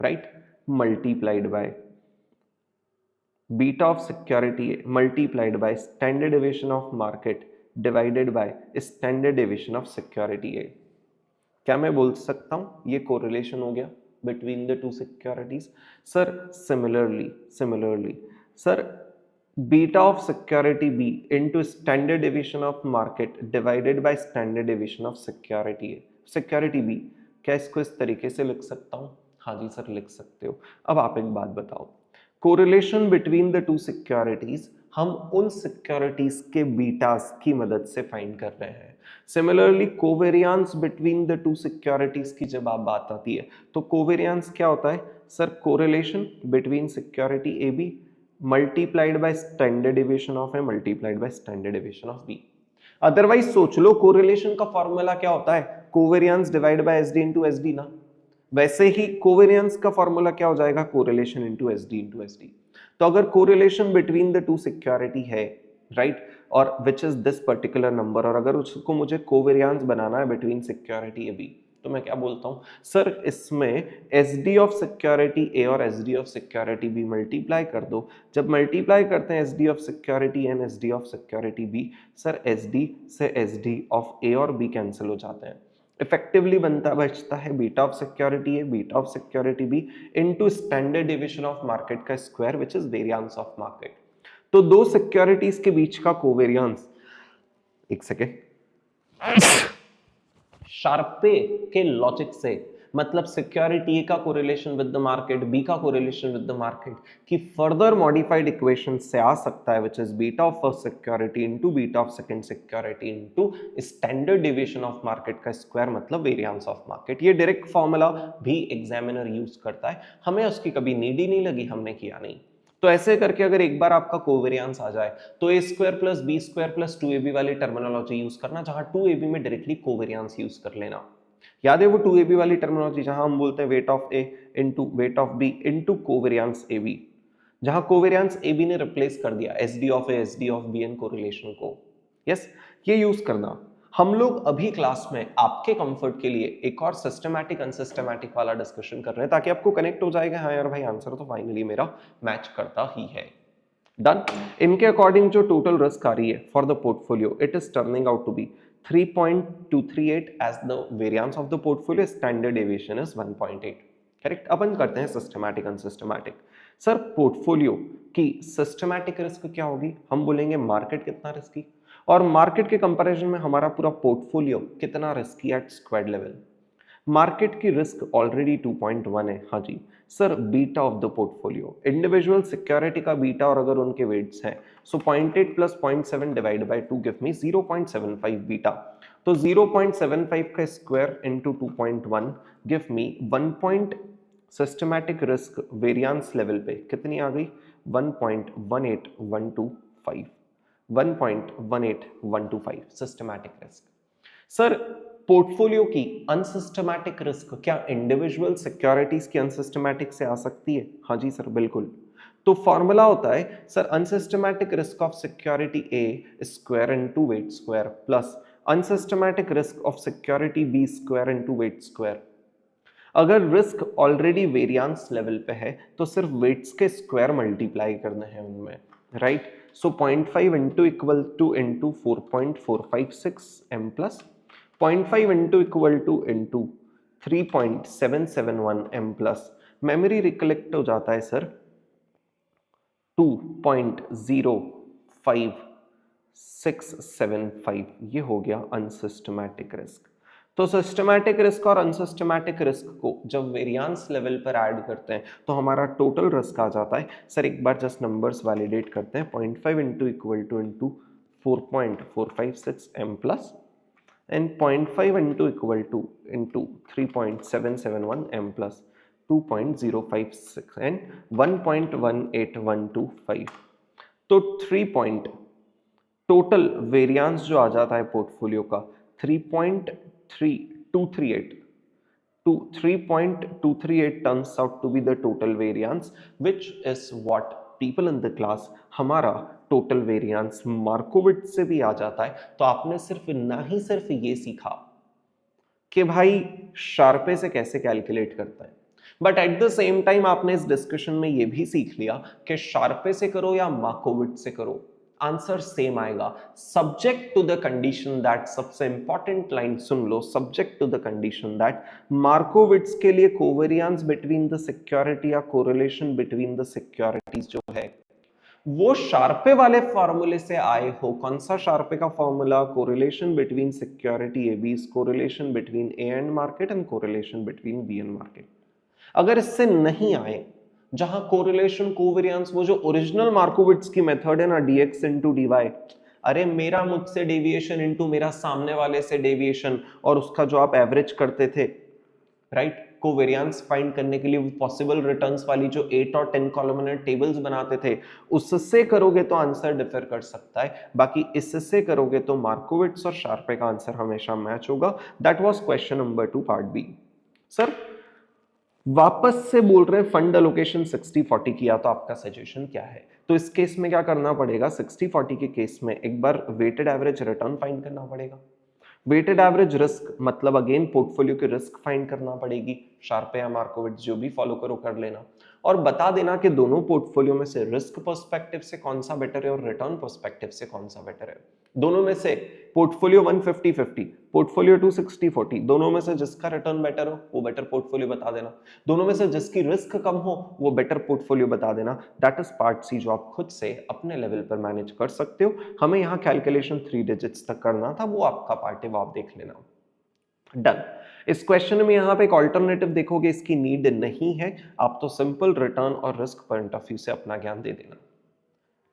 right, multiplied by beta of security A multiplied by standard deviation of market divided by standard deviation of security A. क्या मैं बोल सकता हूं ये कोरिलेशन हो गया between the two securities? Sir similarly sir beta of security B into standard deviation of market divided by standard deviation of security A, security B. क्या इसको इस तरीके से लिख सकता हूं? हाँ जी सर लिख सकते हो। अब आप एक बात बताओ, correlation between the two securities हम उन सिक्योरिटीज के बीटास की मदद से फाइंड कर रहे हैं। Similarly covariance between the two securities की जब आप बात आती है तो कोवेरियंस क्या होता है? Sir correlation between security A B multiplied by standard deviation of A multiplied by standard deviation of B. Otherwise सोच लो कोरिलेशन का फॉर्मूला क्या होता है? Covariance divide by SD into SD ना। वैसे ही कोवेरियंस का फॉर्मूला क्या हो जाएगा? Correlation into SD into SD. तो अगर correlation between the two security है, राइट, और which is this particular number, और अगर उसको मुझे कोवेरियंस बनाना है बिटवीन सिक्योरिटी ए बी, तो मैं क्या बोलता हूं? सर इसमें एसडी ऑफ सिक्योरिटी ए और SD of security B multiply कर दो। जब मल्टीप्लाई करते हैं SD of security and SD of security B, sir SD से एसडी ऑफ ए और बी कैंसिल हो जाते हैं, इफेक्टिवली बचता है beta of security A beta of security B into standard deviation of market का square which is variance of market. तो दो सिक्योरिटीज के बीच का कोवेरियंस, एक सेकेंड, शार्पे के लॉजिक से मतलब सिक्योरिटी ए का correlation with the market, B का कोरिलेशन विद द मार्केट की फर्दर मॉडिफाइड इक्वेशन से आ सकता है which is beta of first security into beta of second security into standard deviation of market का स्क्वायर मतलब variance of market. ये direct formula भी एग्जामिनर यूज करता है, हमें उसकी कभी नीड ही नहीं लगी, हमने किया नहीं। तो ऐसे करके अगर एक बार आपका कोवेरियंस आ जाए तो A square plus B square plus 2ab वाली टर्मिनोलॉजी यूज करना, जहां 2ab में डायरेक्टली कोवेरियंस यूज कर लेना। याद है वो 2ab वाली टर्मिनोलॉजी जहां हम बोलते हैं weight of A into weight of B into covariance A B, जहां कोवेरियंस ए बी ने रिप्लेस कर दिया SD of A SD of B and correlation को। यस, ये यूज करना। हम लोग अभी क्लास में आपके कंफर्ट के लिए एक और सिस्टमैटिक अनसिस्टमैटिक वाला डिस्कशन कर रहे हैं ताकि आपको कनेक्ट हो जाएगा, हाँ यार भाई आंसर तो फाइनली मेरा मैच करता ही है। डन। इनके अकॉर्डिंग जो टोटल रिस्क आ रही है for the portfolio, it is turning out to be 3.238 as the variance of the portfolio. Standard deviation is 1.8. Correct. अपन करते हैं सिस्टमैटिक अनसिस्टमैटिक। सर पोर्टफोलियो की सिस्टमैटिक रिस्क क्या होगी? हम बोलेंगे मार्केट कितना रिस्की, और मार्केट के कंपैरिजन में हमारा पूरा पोर्टफोलियो कितना risky at squared level. Market की रिस्क ऑलरेडी 2.1 है। हाँ जी sir, beta of the portfolio, individual security का बीटा और अगर उनके वेट्स हैं, so 0.8 plus 0.7 divide by 2 give me 0.75 beta. तो 0.75 का square into 2.1 give me 1. Systematic risk variance level पे कितनी आ गई? 1.18125। 1.18125 सिस्टमैटिक रिस्क। सर पोर्टफोलियो की अनसिस्टमैटिक रिस्क क्या इंडिविजुअल सिक्योरिटीज की अनसिस्टमैटिक से आ सकती है? हाँ जी सर बिल्कुल। तो फॉर्मूला होता है sir unsystematic risk of security A square into weight square plus unsystematic risk of security B square into weight square. अगर रिस्क ऑलरेडी वेरिएंस लेवल पे है तो सिर्फ वेट्स के स्क्वायर मल्टीप्लाई करने हैं उनमें, right. So 0.5 into equal to into 4.456 m plus 0.5 into 3.771 m plus memory recollect हो जाता है सर 2.05675। ये हो गया अनसिस्टमैटिक रिस्क। तो सिस्टमैटिक रिस्क और अनसिस्टमैटिक रिस्क को जब वेरिएंस लेवल पर ऐड करते हैं तो हमारा टोटल रिस्क आ जाता है। सर एक बार जस्ट नंबर्स वैलिडेट करते हैं। 0.5 into equal to into 4.456 m plus and 0.5 into equal to into 3.771 m plus 2.056 and 1.18125। तो 3 टोटल वेरिएंस जो आ जाता है पोर्टफोलियो का 3.238 turns out to be the total variance, which is what people in the class हमारा total variance मार्कोविट्ज से भी आ जाता है। तो आपने सिर्फ ये सीखा कि भाई शार्पे से कैसे कैलकुलेट करता है, but at the same time आपने इस डिस्कशन में ये भी सीख लिया कि शार्पे से करो या मार्कोविट्ज से करो आंसर सेम आएगा, subject to the condition that, सबसे इंपॉर्टेंट लाइन सुन लो, subject to the condition that Markowitz के लिए कोवेरिएंस बिटवीन द सिक्योरिटी या कोरिलेशन बिटवीन द सिक्योरिटीज जो है वो शार्पे वाले फॉर्मूले से आए हो। कौन सा शार्पे का formula? Correlation between security A B is correlation between A and market and correlation between B and market. अगर इससे नहीं आए, जहां कोरिलेशन कोवेरिएंस वो जो ओरिजिनल मार्कोविट्ज की मेथड है ना dx इनटू dy, अरे मेरा मुझसे डेविएशन इनटू मेरा सामने वाले से डेविएशन और उसका जो आप एवरेज करते थे, राइट, कोवेरिएंस फाइंड करने के लिए पॉसिबल रिटर्न्स वाली जो 8 और 10 कॉलमनर टेबल्स बनाते थे, उससे करोगे तो आंसर डिफर कर सकता है, बाकी इससे करोगे तो मार्कोविट्ज और शार्पे का आंसर हमेशा मैच होगा। That was question number 2 part B. Sir वापस से बोल रहे हैं फंड एलोकेशन 60-40 किया तो आपका सजेशन क्या है? तो इस केस में क्या करना पड़ेगा? 60-40 के केस में एक बार वेटेड एवरेज रिटर्न फाइंड करना पड़ेगा, वेटेड एवरेज रिस्क मतलब अगेन पोर्टफोलियो की रिस्क फाइंड करना पड़ेगी, शार्पे या मार्कोविट्ज जो भी फॉलो करो कर लेना, और बता देना कि दोनों पोर्टफोलियो में से रिस्क पर्सपेक्टिव से कौन सा बेटर है और रिटर्न पर्सपेक्टिव से कौन सा बेटर है। दोनों में से पोर्टफोलियो 150-50, पोर्टफोलियो 260-40, दोनों में से जिसका रिटर्न बेटर हो वो बेटर पोर्टफोलियो बता देना, दोनों में से जिसकी रिस्क कम हो वो बेटर पोर्टफोलियो बता देना। दैट इज पार्ट सी जो आप खुद से अपने लेवल पर मैनेज कर सकते हो। हमें यहाँ कैलकुलेशन 3 डिजिट्स तक करना था, वो आपका पार्ट है, वो आप देख लेना। डन। इस क्वेश्चन में यहाँ पे एक ऑल्टरनेटिव देखोगे, इसकी नीड नहीं है, आप तो सिंपल रिटर्न और रिस्क पॉइंट ऑफ व्यू से अपना ज्ञान दे देना,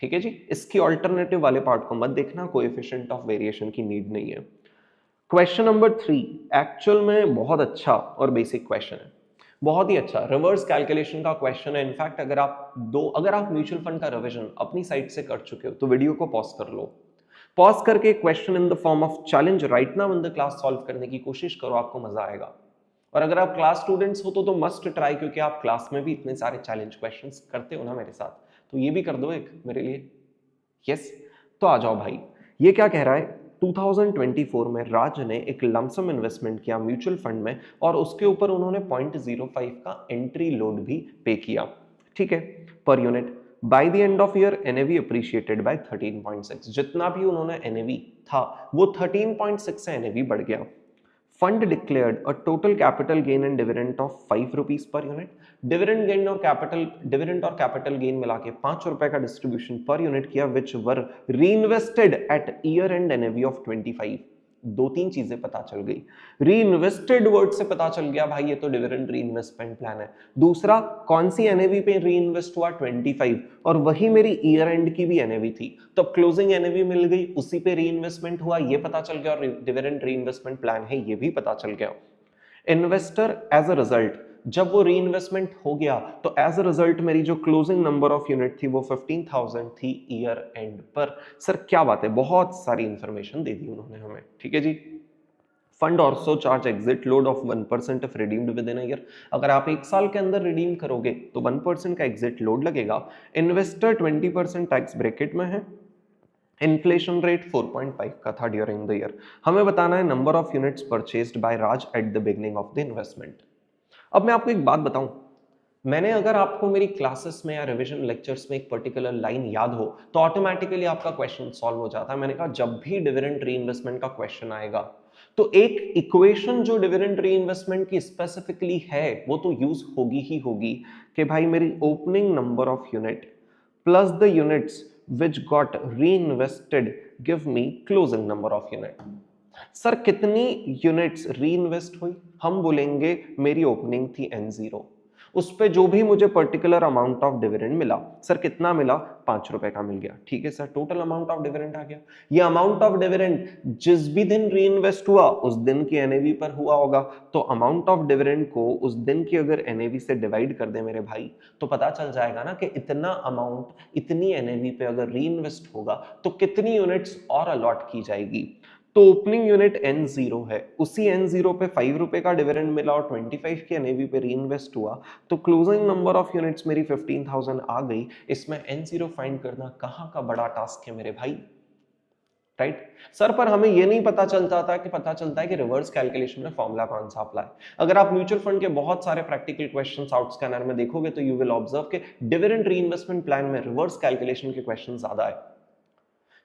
ठीक है जी। इसकी ऑल्टरनेटिव वाले पार्ट को मत देखना, कोएफिशिएंट ऑफ वेरिएशन की नीड नहीं है। क्वेश्चन नंबर 3 एक्चुअल में बहुत अच्छा और बेसिक क्वेश्चन है, बहुत ही अच्छा रिवर्स कैलकुलेशन का क्वेश्चन है। इनफैक्ट अगर आप म्यूचुअल फंड का रिवीजन अपनी साइड से कर चुके हो तो वीडियो को पॉज कर लो, पॉज करके question in the form of challenge right now in the class solve करने की कोशिश करो, आपको मजा आएगा। और अगर आप क्लास स्टूडेंट्स हो तो मस्ट ट्राई, क्योंकि आप क्लास में भी इतने सारे चैलेंज क्वेश्चंस करते हो ना मेरे साथ, तो ये भी कर दो एक मेरे लिए। यस, तो आ जाओ भाई। ये क्या कह रहा है? 2024 में राज ने एक लमसम इन्वेस्टमेंट किया म्यूचुअल फंड में और उसके ऊपर उन्होंने 0.05 का एंट्री लोड भी पे किया, ठीक है, per unit. By the end of year NAV appreciated by 13.6, जितना भी उन्होंने एनएवी था वो 13.6 से एनएवी बढ़ गया। Fund declared a total capital gain and dividend of 5 rupees per unit. Dividend और कैपिटल गेन मिला के 5 रुपए का डिस्ट्रीब्यूशन पर यूनिट किया, which were reinvested at year end NAV of 25। दो तीन चीजें पता चल गई। रीइन्वेस्टेड वर्ड से पता चल गया भाई ये तो डिविडेंड रीइन्वेस्टमेंट प्लान है। दूसरा, कौन सी एनएवी पे रीइन्वेस्ट हुआ, 25, और वही मेरी ईयर एंड की भी एनएवी थी, तो क्लोजिंग एनएवी मिल गई, उसी पे रीइन्वेस्टमेंट हुआ, ये पता चल गया, और डिविडेंड रीइन्वेस्टमेंट प्लान है ये भी पता चल गया। इन्वेस्टर एज अ रिजल्ट, जब वो रीइन्वेस्टमेंट हो गया तो एज अ रिजल्ट मेरी जो क्लोजिंग नंबर ऑफ यूनिट थी वो 15,000 थी ईयर एंड पर। सर क्या बात है, बहुत सारी इंफॉर्मेशन दे दी उन्होंने हमें, ठीक है जी। Fund also charge exit load of 1% if redeemed within a year. अगर आप एक साल के अंदर रिडीम करोगे तो 1% का एग्जिट लोड लगेगा। इन्वेस्टर 20% टैक्स ब्रैकेट में है। इन्फ्लेशन रेट 4.5 का था ड्यूरिंग द ईयर। हमें बताना है number of units purchased bye Raj at the beginning of the investment. अब मैं आपको एक बात बताऊं, मैंने अगर आपको मेरी क्लासेस में या रिवीजन लेक्चर्स में एक पर्टिकुलर लाइन याद हो तो ऑटोमेटिकली आपका क्वेश्चन सॉल्व हो जाता है। मैंने कहा जब भी डिविडेंड रीइन्वेस्टमेंट का क्वेश्चन आएगा तो एक इक्वेशन जो डिविडेंड रीइन्वेस्टमेंट की स्पेसिफिकली है वो तो यूज होगी ही होगी कि भाई मेरी opening number of unit plus the units which got reinvested give me closing number of unit। Sir कितनी यूनिट्स रीइन्वेस्ट हुई, हम बोलेंगे मेरी ओपनिंग थी N0, उस पे जो भी मुझे particular amount of dividend sir, सर कितना मिला, 5 रुपए का मिल गया, ठीक है sir, total amount of dividend आ गया। ये अमाउंट ऑफ डिविडेंड जिस भी दिन रीइन्वेस्ट हुआ उस दिन की एनएवी पर हुआ होगा, तो अमाउंट ऑफ डिविडेंड को उस दिन की अगर एनएवी से डिवाइड कर दे मेरे भाई तो पता चल जाएगा ना कि इतना अमाउंट इतनी एनएवी पे अगर रीइन्वेस्ट होगा तो कितनी यूनिट्स और अलॉट की जाएगी। तो ओपनिंग यूनिट N0 है, उसी N0 पे 5 रुपए का डिविडेंड मिला और 25 की एनएवी पे रीइन्वेस्ट हुआ, तो क्लोजिंग नंबर ऑफ यूनिट्स मेरी 15,000 आ गई। इसमें N0 फाइंड करना कहां का बड़ा टास्क है मेरे भाई, राइट सर। पर हमें ये नहीं पता चलता था कि पता चलता है कि रिवर्स कैलकुलेशन में फॉर्मूला कौन सा अप्लाई। अगर आप म्यूचुअल फंड के बहुत सारे प्रैक्टिकल क्वेश्चंस आउट स्कैनर में देखोगे तो यू विल ऑब्जर्व कि डिविडेंड रीइन्वेस्टमेंट प्लान में रिवर्स कैलकुलेशन के क्वेश्चन ज्यादा है।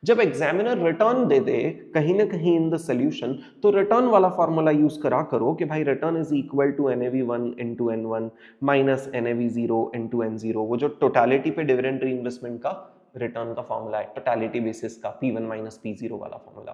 जब एग्जामिनर रिटर्न दे दे कहीं ना कहीं इन द सोल्यूशन, तो रिटर्न वाला फॉर्मूला यूज करा करो कि भाई return is equal to NAV1 into N1 minus NAV0 into N0। वो जो टोटलिटी पे डिविडेंड रीइन्वेस्टमेंट का रिटर्न का फॉर्मूला है, टोटलिटी बेसिस का P1 माइनस P0 वाला फॉर्मूला,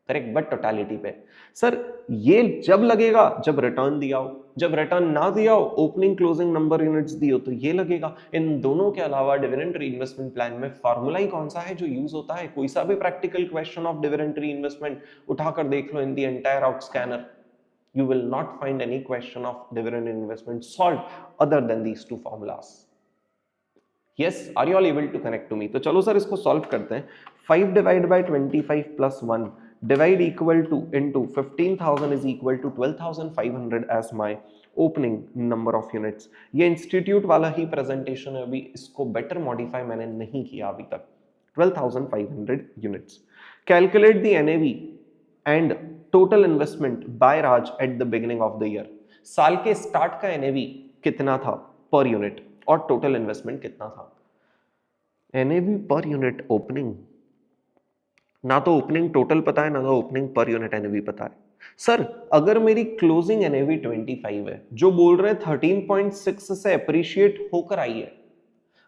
करेक्ट, बट टोटलिटी पे। सर ये जब लगेगा जब रिटर्न दिया हो, जब रिटर्न ना दिया हो, ओपनिंग क्लोजिंग नंबर यूनिट्स दी हो, तो ये लगेगा। इन दोनों के अलावा डिविडेंड रीइन्वेस्टमेंट प्लान में फार्मूला ही कौन सा है जो यूज होता है। कोई सा भी practical question of dividend reinvestment उठाकर देख लो in the entire out scanner, you will not find any question of dividend investment solved other than these two formulas। yes, are you all able to connect to me? तो चलो sir इसको solve करते हैं। 5 divide by 25 plus 1 divide equal to into 15,000 is equal to 12,500 as my opening number of units. ये institute वाला ही presentation है, अभी इसको बेटर मॉडिफाई मैंने नहीं किया अभी तक। 12,500 units. Calculate the NAV and total investment by Raj at the beginning of the year. साल के स्टार्ट का एनएवी कितना था पर यूनिट और टोटल इन्वेस्टमेंट कितना था। एनएवी पर यूनिट ओपनिंग, ना तो ओपनिंग टोटल पता है ना तो ओपनिंग पर यूनिट एनएवी पता है। सर अगर मेरी क्लोजिंग एनएवी 25 है, जो बोल रहे हैं 13.6 से अप्रिशिएट होकर आई है,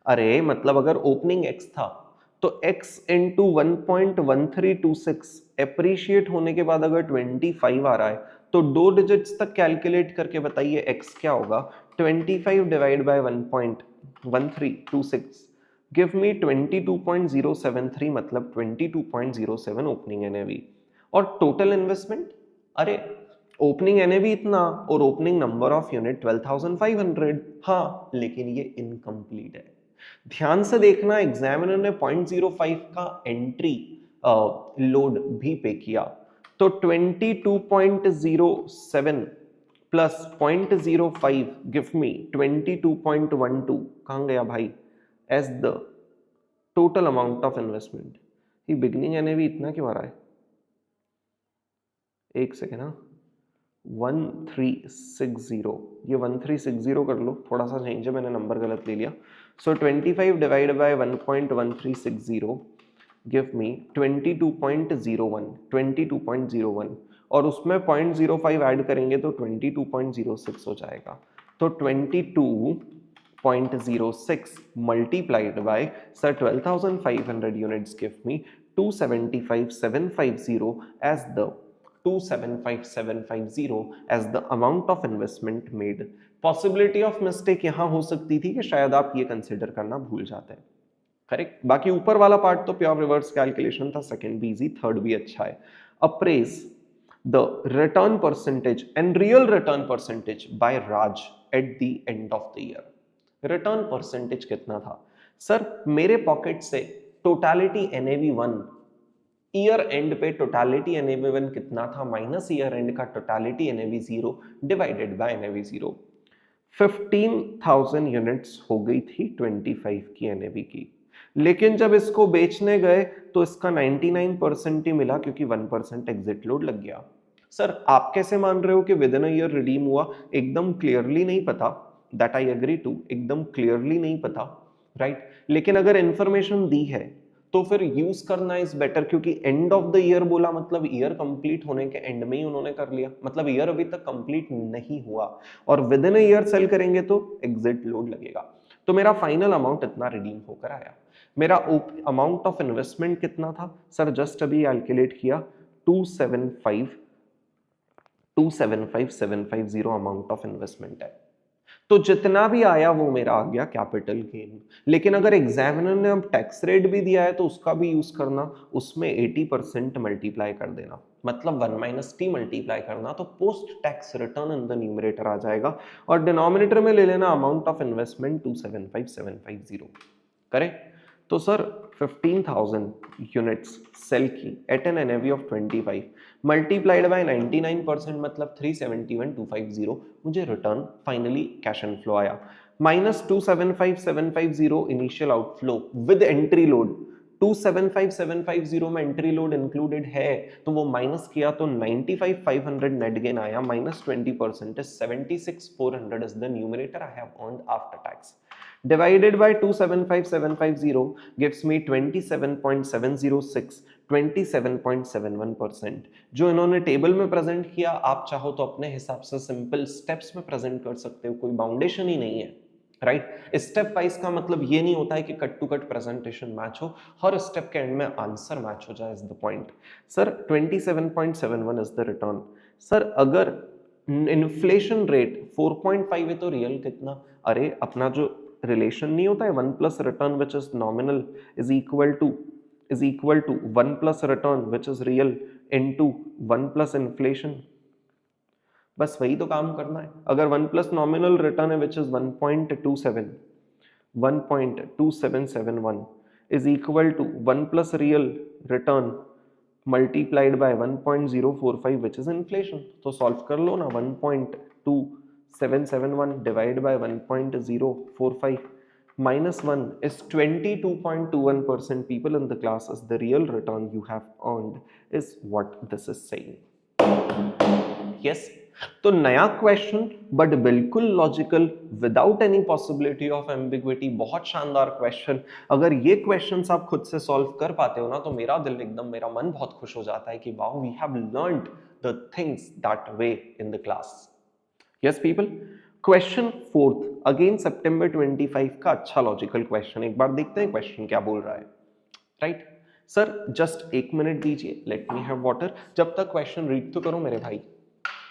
अरे मतलब अगर ओपनिंग x था तो x इंटू 1.1326 अप्रिशिएट होने के बाद अगर 25 आ रहा है तो दो डिजिट्स तक कैलकुलेट करके बताइए x क्या होगा। 25 डिवाइड बाय 1.1326 गिव मी 22.073, मतलब 22.07 ओपनिंग एनएवी। और टोटल इन्वेस्टमेंट, अरे ओपनिंग एनएवी इतना और ओपनिंग नंबर ऑफ यूनिट 12,500, हाँ लेकिन ये इनकम्प्लीट है। ध्यान से देखना, एग्जामिनर ने 0.05 का एंट्री लोड भी पे किया, तो 22.07 प्लस 0.05 गिव मी 22.12, कहां गया भाई, as the total amount of investment. ये बिगनिंग एनएवी इतना क्यों आ रहा है, एक सेकेंड, हाँ 1360, ये 1360 कर लो, थोड़ा सा चेंज है, मैंने नंबर गलत ले लिया। So 25 divided by 1.1360 give me 22.01 और उसमें 0.05 ऐड करेंगे तो 22.06 हो जाएगा। तो 22.06 multiplied by sir 12,500 units give me 275,750 as the 275,750 as the amount of investment made. Possibility of mistake यहां हो सकती थी कि शायद आप ये कंसिडर करना भूल जाते हैं, करेक्ट। बाकी ऊपर वाला पार्ट तो प्योर रिवर्स कैलकुलेशन था, सेकंड भी इजी, थर्ड भी अच्छा है। Apprise the return percentage and real return percentage by Raj at the end of the year. Return percentage कितना था सर? मेरे पॉकेट से टोटलिटी एनएवी 1, ईयर एंड पे टोटलिटी एनएवी 1 कितना था माइनस ईयर एंड का totality NAV 0 divided by NAV 0। 15,000 units हो गई थी 25 की एनएवी की, लेकिन जब इसको बेचने गए तो इसका 99% ही मिला क्योंकि 1% एग्जिट लोड लग गया। सर आप कैसे मान रहे हो कि with in a year redeem हुआ? एकदम क्लियरली नहीं पता, दैट आई एग्री टू, एकदम क्लियरली नहीं पता, राइट। लेकिन अगर इंफॉर्मेशन दी है तो फिर यूज करना इज बेटर, क्योंकि एंड ऑफ द ईयर बोला मतलब ईयर कंप्लीट होने के एंड में ही उन्होंने कर लिया, मतलब ईयर अभी तक कंप्लीट नहीं हुआ और with in a year cell करेंगे तो एग्जिट लोड लगेगा। तो मेरा फाइनल अमाउंट इतना रिडीम होकर आया। मेरा अमाउंट ऑफ इन्वेस्टमेंट कितना था सर? जस्ट अभी कैलकुलेट किया, 275,750 अमाउंट ऑफ इन्वेस्टमेंट है। तो जितना भी आया वो मेरा आ गया कैपिटल गेन। लेकिन अगर एग्जामिनर ने अब टैक्स रेट भी दिया है तो उसका भी यूज करना, उसमें 80% मल्टीप्लाई कर देना, मतलब 1 - t मल्टीप्लाई करना, तो post tax return in the numerator आ जाएगा और डिनोमिनेटर में ले लेना अमाउंट ऑफ इन्वेस्टमेंट 275,750। करेक्ट। तो सर 15,000 यूनिट्स सेल की at an NAV of 25 multiplied by 99% मतलब 371,250 मुझे रिटर्न फाइनली कैश इनफ्लो आया। Minus 275,750 initial outflow with entry load. 275,750 में एंट्री लोड इंक्लूडेड है तो वो माइनस किया तो 95,500 नेट गेन आया, minus 20% is 76,400 is the numerator I have earned after tax. Divided by 275,750 gives me 27.706, 27.71%। जो इन्होंने टेबल में प्रेजेंट किया, आप चाहो तो अपने हिसाब से सिंपल स्टेप्स में प्रेजेंट कर सकते हो, कोई बाउंडेशन ही नहीं है, राइट। स्टेप वाइज का मतलब ये नहीं होता है कि cut to cut presentation match हो, हर स्टेप के एंड में आंसर मैच हो जाए, is the point. Sir 27.71 is the return. Sir अगर इन्फ्लेशन रेट 4.5 है तो रियल कितना? अरे अपना जो रिलेशन नहीं होता है 1 plus return which is nominal is equal to 1 plus return which is real into 1 plus inflation. बस वही तो काम करना है। अगर 1 प्लस नॉमिनल रिटर्न है which is 1.2771 is equal to 1 plus real return multiplied by 1.045 which is inflation. तो solve कर लो ना, 1.2771 divided by 1.045 minus 1 is 22.21%. People in the class is the real return you have earned is what this is saying. Yes. तो नया question but बिल्कुल logical, without any possibility of ambiguity, बहुत शानदार question. अगर ये क्वेश्चंस आप खुद से सॉल्व कर पाते हो ना तो मेरा दिल एकदम, मेरा मन बहुत खुश हो जाता है कि wow we have learned the things that way in the class. Yes people, question 4th again सितंबर 25 का अच्छा लॉजिकल क्वेश्चन, एक बार देखते हैं क्वेश्चन क्या बोल रहा है, राइट। सर जस्ट 1 मिनट दीजिए, लेट मी हैव वाटर, जब तक क्वेश्चन रीड तो करो मेरे भाई,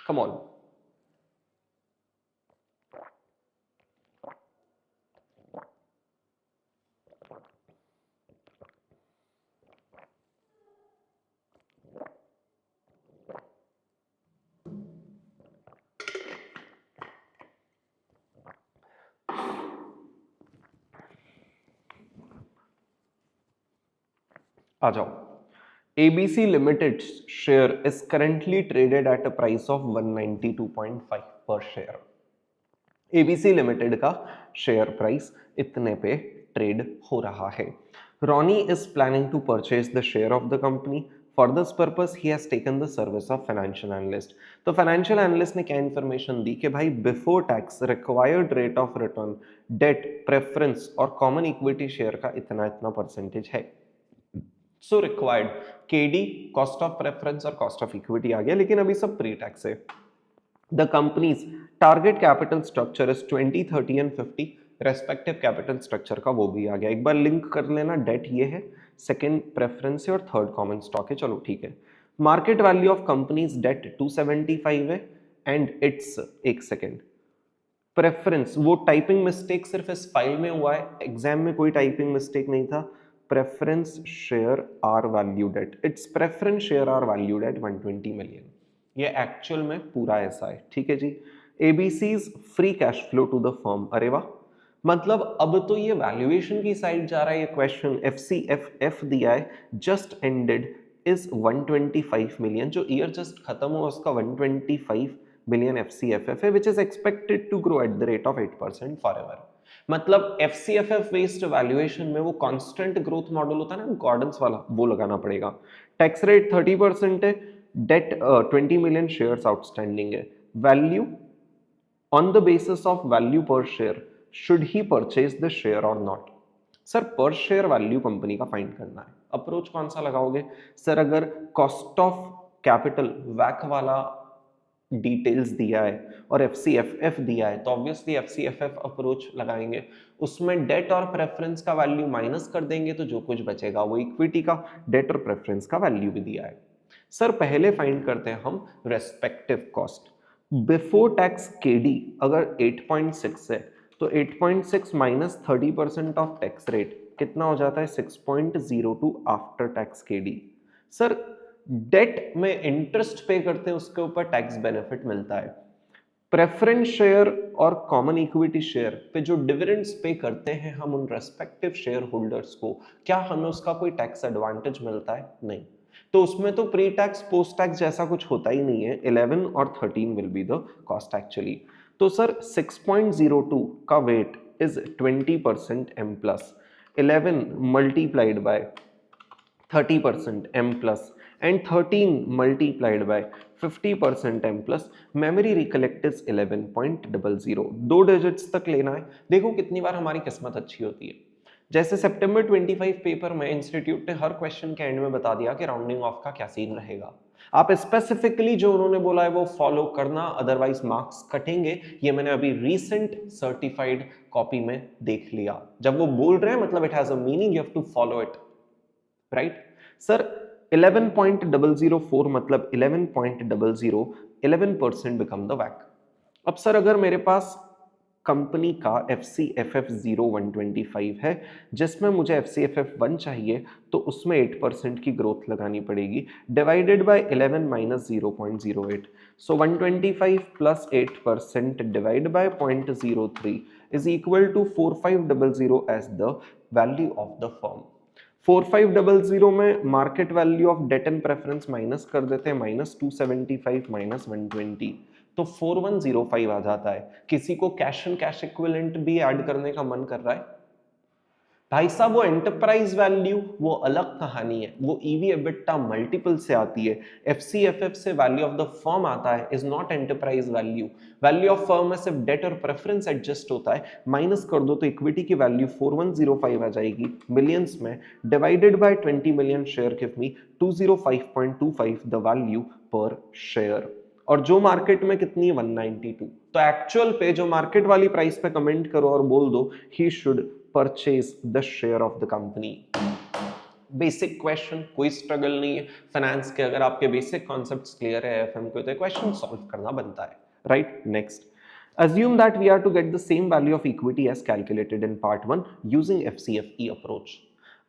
कम ऑन। आ जाओ। ABC Limited share is currently traded at a price of 192.5 per share. ABC Limited का शेयर प्राइस इतने पे ट्रेड हो रहा है। Ronnie is planning to purchase the share of the company for this purpose he has taken the service of financial analyst. तो financial analyst ने क्या information दी कि भाई before tax required rate of return debt preference और common equity share का इतना इतना परसेंटेज है। So required KD cost of preference और कॉस्ट ऑफ इक्विटी आ गया, लेकिन अभी सब प्री टैक्स है। The company's target capital structure is 20, 30 and 50। Respective capital structure का वो भी आ गया, एक बार लिंक कर लेना। डेट ये है, सेकंड प्रेफरेंस है और थर्ड कॉमन स्टॉक है। चलो ठीक है। Market value of company's debt 275 है एंड इट्स, एक सेकेंड, प्रेफरेंस, वो टाइपिंग मिस्टेक सिर्फ इस फाइल में हुआ है, एग्जाम में कोई टाइपिंग मिस्टेक नहीं था। Preference share are valued at, it's preference share are valued at 120 million. ये एक्चुअल में पूरा ऐसा है, ठीक है जी। ABC's free cash flow to the firm, अरे वाह, मतलब अब तो ये वैल्यूएशन की साइड जा रहा है। ये क्वेश्चन एफसीएफएफ दिया है, जस्ट एंडेड इज 125 मिलियन, जो ईयर जस्ट खत्म हुआ उसका 125 बिलियन एफसीएफएफ है, which is expected to grow at the rate of 8% forever. मतलब एफसीएफएफ बेस्ड वैल्यूएशन में वो कांस्टेंट ग्रोथ मॉडल होता है ना गॉर्डन्स वाला, वो लगाना पड़ेगा। टैक्स रेट 30% है, डेट 20 मिलियन शेयर्स आउटस्टैंडिंग है। Value on the basis of value per share, should he purchase the share or not. Sir per share value company का फाइंड करना है, अप्रोच कौन सा लगाओगे? सर अगर कॉस्ट ऑफ कैपिटल वैक वाला डिटेल्स दिया है और एफसीएफएफ दिया है तो ऑब्वियसली एफसीएफएफ अप्रोच लगाएंगे। उसमें डेट और प्रेफरेंस का वैल्यू माइनस कर देंगे तो जो कुछ बचेगा वो इक्विटी का, डेट और प्रेफरेंस का वैल्यू भी दिया है। सर पहले फाइंड करते हैं हम respective cost. Before tax KD अगर 8.6 है तो 8.6 माइनस 30% ऑफ टैक्स रेट कितना हो जाता है? 6.02 after tax KD. Sir debt में इंटरेस्ट पे करते हैं उसके ऊपर टैक्स बेनिफिट मिलता है। प्रेफरेंस शेयर और कॉमन इक्विटी शेयर पे जो डिविडेंड्स पे करते हैं हम उन रेस्पेक्टिव शेयर होल्डर्स को, क्या हमें उसका कोई टैक्स एडवांटेज मिलता है? नहीं। तो उसमें तो प्री टैक्स पोस्ट टैक्स जैसा कुछ होता ही नहीं है। 11 और 13 will be the cost actually. तो सर 6.02 का weight is 20% M plus, 11 multiplied by 30% m plus and 13 multiplied by 50% m plus, memory recollect is 11.00, 2 digits तक लेना है। देखो कितनी बार हमारी किस्मत अच्छी होती है। जैसे सितंबर 25 पेपर में इंस्टीट्यूट ने हर क्वेश्चन के एंड में बता दिया कि राउंडिंग ऑफ का क्या सीन रहेगा। आप स्पेसिफिकली जो उन्होंने बोला है वो फॉलो करना, अदरवाइज मार्क्स कटेंगे। ये मैंने अभी रीसेंट सर्टिफाइड कॉपी में देख लिया। जब वो बोल रहे हैं मतलब it has a meaning, you have to follow it, right. Sir 11.004 मतलब 11.00, 11% बिकम द वैक। अब सर अगर मेरे पास कंपनी का FCFF0 125 है जिसमें मुझे FCFF1 चाहिए तो उसमें 8% की ग्रोथ लगानी पड़ेगी, divided by 11 minus 0.08। So 125 plus 8% divide by 0.03 is equal to 4500 as the value of the firm. 4500 में market value of debt and preference minus कर देते हैं, -275 माइनस 120 तो 4105 आ जाता है। किसी को कैश एंड कैश इक्विवेलेंट भी ऐड करने का मन कर रहा है? भाई साहब वो एंटरप्राइज वैल्यू वो अलग कहानी है, वो ईवी एबिटा मल्टीपल से आती है। एफसीएफएफ से वैल्यू ऑफ द फर्म आता है, is not enterprise value. Value of firm में सिर्फ डेट और प्रेफरेंस एडजस्ट होता है, माइनस कर दो तो इक्विटी की वैल्यू 4105 आ जाएगी मिलियंस में, divided by 20 million share give me 205.25 the value per share. और जो मार्केट में कितनी है 192। तो एक्चुअल पे जो मार्केट वाली प्राइस पे कमेंट करो और बोल दो he should purchase the share of the company. Basic question, कोई स्ट्रगल नहीं है फाइनेंस के। अगर आपके बेसिक कॉन्सेप्ट्स क्लियर है एफएम को तो क्वेश्चन सॉल्व करना बनता है, right. Next, assume that we are to get the same value of equity as calculated in part 1 using FCFE approach।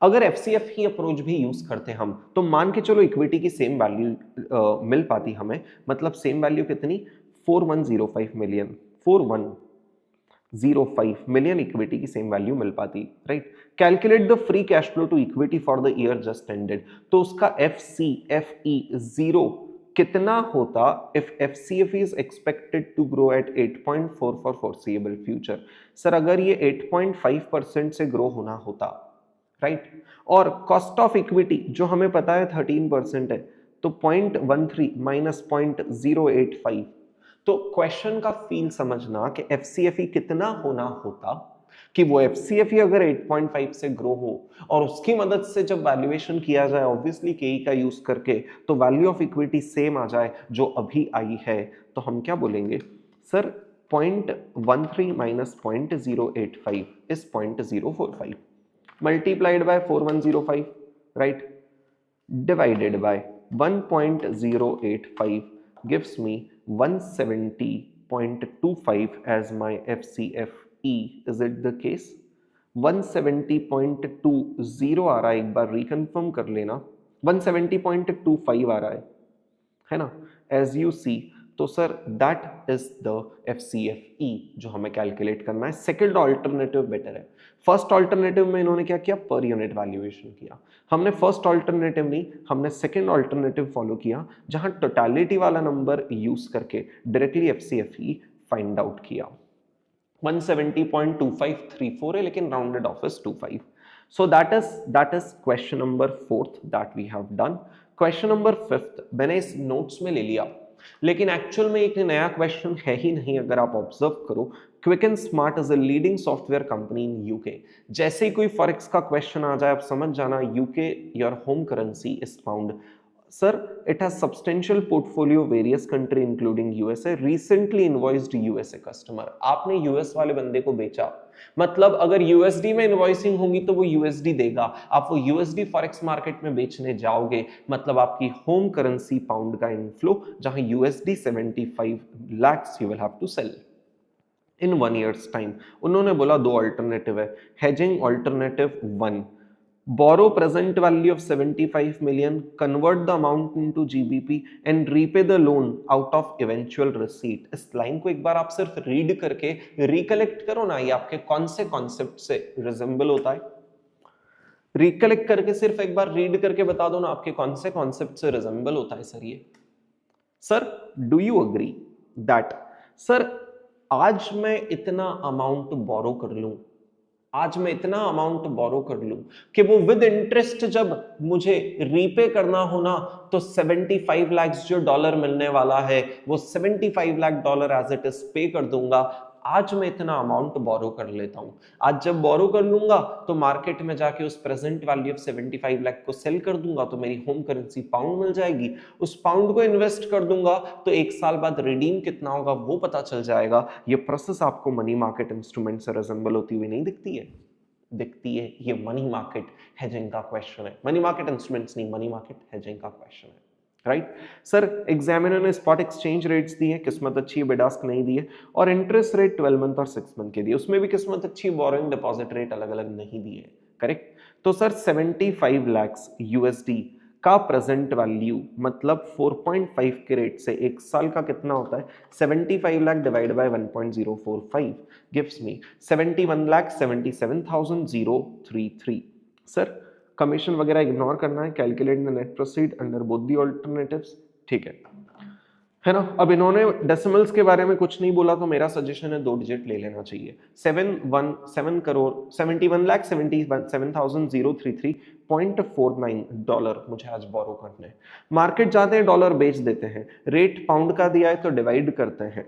अगर FCFE अप्रोच भी यूज करते हम तो मान के चलो इक्विटी की सेम वैल्यू मिल पाती हमें, मतलब सेम वैल्यू कितनी 4105 मिलियन, 4105 मिलियन इक्विटी की सेम वैल्यू मिल पाती, right. Calculate the free cash flow to equity for the year just ended, तो उसका FCFE 0 कितना होता if FCFE is expected to grow at 8.4 for foreseeable future। Sir अगर ये 8.5% से ग्रो होना होता, राइट। और कॉस्ट ऑफ इक्विटी जो हमें पता है 13% है, तो 0.13 माइनस 0.085। तो क्वेश्चन का फील समझना कि एफसीएफई कितना होना होता कि वो एफसीएफई अगर 8.5 से ग्रो हो और उसकी मदद से जब वैल्यूएशन किया जाए ऑब्वियसली केई का यूज करके, तो वैल्यू ऑफ इक्विटी सेम आ जाए जो अभी आई है, तो हम क्या बोलेंगे sir 0.13 minus 0.085 is 0.045 multiplied by 4105, right, divided by 1.085 gives me 170.25 as my FCFE. Is it the case? 170.20 आ रहा है, एक बार रिकन्फर्म कर लेना, 170.25 आ रहा है ना, एज यू सी। तो sir that is the FCFE जो हमें कैलकुलेट करना है। सेकंड ऑल्टरनेटिव बेटर है। फर्स्ट ऑल्टरनेटिव में इन्होंने क्या किया, पर यूनिट वैल्यूएशन किया। हमने फर्स्ट ऑल्टरनेटिव नहीं, हमने सेकंड ऑल्टरनेटिव फॉलो किया, जहां टोटलिटी वाला नंबर यूज करके डायरेक्टली FCFE फाइंड आउट किया। 170.2534 है, लेकिन rounded off is 25। So that is question number 4th that we have done. Question number 5th मैंने इस नोट्स में ले लिया, लेकिन एक्चुअल में एक नया क्वेश्चन है ही नहीं। अगर आप ऑब्जर्व करो, quick and smart is a leading software company in UK. जैसे ही कोई फॉरेक्स का क्वेश्चन आ जाए, आप समझ जाना UK your home currency is pound. Sir, it has substantial portfolio various country including USA. Recently invoiced USA customer. आपने US वाले बंदे को बेचा, मतलब अगर USD में इनवॉइसिंग होगी तो वो USD देगा। आप वो USD फॉरेक्स मार्केट में बेचने जाओगे, मतलब आपकी होम करेंसी पाउंड का इनफ्लो, जहां USD 75 lakhs you will have to sell in 1 year's time। उन्होंने बोला दो अल्टरनेटिव है। Hedging alternative 1, borrow present value of 75 million, convert the amount into GBP and repay the loan out of eventual receipt। इस line को एक बार आप सिर्फ read करके रिकलेक्ट करो ना, ये आपके कौन से कॉन्सेप्ट से रिजेंबल होता है। रिकलेक्ट करके सिर्फ एक बार रीड करके बता दो ना, आपके कौन से कॉन्सेप्ट से रिजेंबल होता है सर ये। Sir do you agree that sir आज मैं इतना अमाउंट बोरो कर लूं, आज मैं इतना अमाउंट बोरो कर लूं कि वो विद इंटरेस्ट जब मुझे रीपे करना हो ना, तो 75 लाख जो डॉलर मिलने वाला है वो 75 lakh dollar as it is pay कर दूंगा। आज मैं इतना अमाउंट बोरो कर लेता हूं, आज जब बोरो कर लूंगा तो मार्केट में जाके उस प्रेजेंट वैल्यू ऑफ 75 लाख को सेल कर दूंगा, तो मेरी होम करेंसी पाउंड मिल जाएगी। उस पाउंड को इन्वेस्ट कर दूंगा तो एक साल बाद रिडीम कितना होगा वो पता चल जाएगा। ये प्रोसेस आपको मनी मार्केट इंस्ट्रूमेंट से रिजेंबल होती हुई नहीं दिखती है? दिखती है। ये मनी मार्केट हेजिंग का क्वेश्चन है, मनी मार्केट इंस्ट्रूमेंट्स नहीं, मनी मार्केट हेजिंग का क्वेश्चन है, राइट। सर एग्जामिनर ने स्पॉट एक्सचेंज रेट्स दिए, किस्मत अच्छी है, बिडास्क नहीं दिए, और इंटरेस्ट रेट 12 मंथ और 6 मंथ के दिए, उसमें भी किस्मत अच्छी, बोरोइंग डिपॉजिट रेट अलग अलग नहीं दिए, करेक्ट। तो सर 75 लाख USD का प्रेजेंट वैल्यू मतलब 4.5 के रेट से एक साल का कितना होता है, 75 lakh divide by 1.045 gives me 71,77,033। Sir commission वगैरह इग्नोर करना है, calculate the net proceed under both the alternatives, ठीक है ना। अब इन्होंने डेसिमल्स के बारे में कुछ नहीं बोला, तो मेरा सजेशन है 2 डिजिट ले लेना चाहिए। 71,77,033.49 डॉलर मुझे आज बोरो करने हैं। मार्केट जाते हैं डॉलर बेच देते हैं, रेट पाउंड का दिया है तो डिवाइड करते हैं,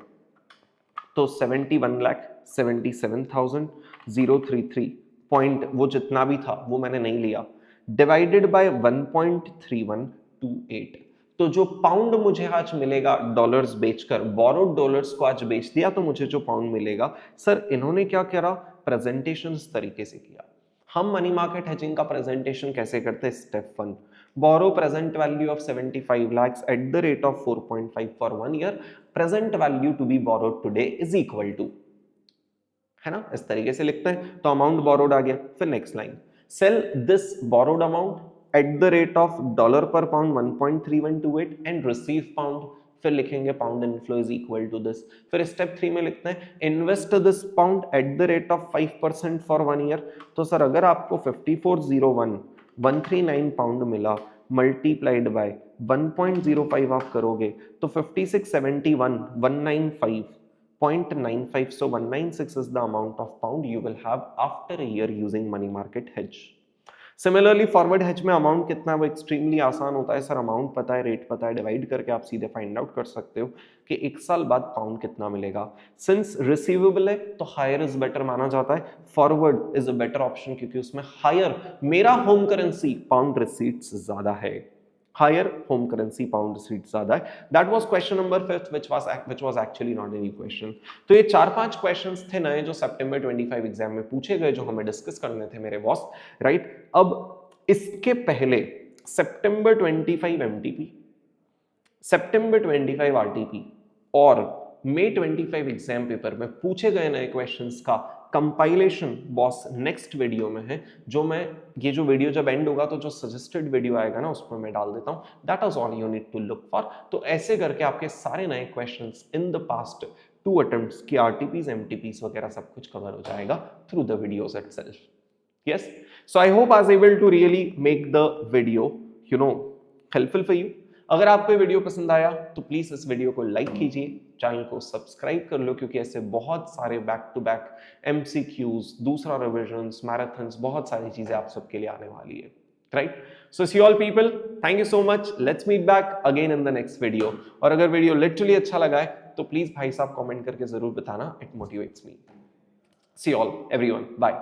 तो 71,77,033 पॉइंट वो जितना भी था वो मैंने नहीं लिया, डिवाइडेड बाय 1.3128। तो जो पाउंड मुझे आज मिलेगा डॉलर्स बेचकर, बोरोड डॉलर्स को आज बेच दिया तो मुझे जो पाउंड मिलेगा, सर इन्होंने क्या करा, प्रेजेंटेशन इस तरीके से किया। हम मनी मार्केट हेजिंग का प्रेजेंटेशन कैसे करते हैं, step 1, borrow present value of 75 lakhs at the rate of 4.5 for 1 year, present value to be borrowed today is equal to, है ना, इस तरीके से लिखते हैं, तो अमाउंट बोरोड आ गया। फिर next line, sell this borrowed amount at the rate of dollar per pound 1.3128 and receive pound, फिर लिखेंगे pound inflow is equal to this. फिर स्टेप 3 में लिखते हैं invest this pound at the rate of 5% for 1 year. तो सर अगर आपको 5401,139 पाउंड मिला, मल्टीप्लाइड बाय 1.05 आप करोगे तो 5671,195.95, so 196 is the amount of pound you will have after a year using money market hedge। Similarly forward hedge में amount कितना है वो एक्सट्रीमली आसान होता है सर, अमाउंट पता है, रेट पता है, डिवाइड करके आप सीधे फाइंड आउट कर सकते हो कि 1 साल बाद पाउंड कितना मिलेगा। सिंस रिसीवेबल है तो हायर इज बेटर माना जाता है, forward is a better option क्योंकि उसमें हायर मेरा होम करेंसी पाउंड रिसीट्स ज्यादा है, higher home currency pound receipts ज्यादा है। That was question number 5 which was actually not any question। तो ये 4-5 क्वेश्चंस थे नए जो सितंबर 25 एग्जाम में पूछे गए, जो हमें डिस्कस करने थे मेरे बॉस, राइट। अब इसके पहले सितंबर 25 एमटीपी, सितंबर 25 आरटीपी और मई 25 एग्जाम पेपर में पूछे गए नए क्वेश्चंस का कंपाइलेशन बॉस नेक्स्ट वीडियो में है, जो मैं ये जो वीडियो जब एंड होगा तो जो सजेस्टेड वीडियो आएगा ना उसमें मैं डाल देता हूं। That is all you need to look for. तो ऐसे करके आपके सारे नए questions in the past 2 attempts की आरटीपीज एमटीपीज वगैरह सब कुछ कवर हो जाएगा through the videos itself. Yes, so I hope I was able to really make the video, helpful for you। अगर आपको ये वीडियो पसंद आया तो प्लीज इस वीडियो को लाइक कीजिए, चैनल को सब्सक्राइब कर लो क्योंकि ऐसे बहुत सारे बैक टू बैक MCQs, दूसरा रिविजन्स, मैराथन्स, बहुत सारी चीजें आप सबके लिए आने वाली है, right. So see all people, thank you so much, let's meet back again in the next video. और अगर वीडियो लिटरली अच्छा लगा है तो प्लीज भाई साहब कमेंट करके जरूर बताना, it motivates me. See all everyone, bye.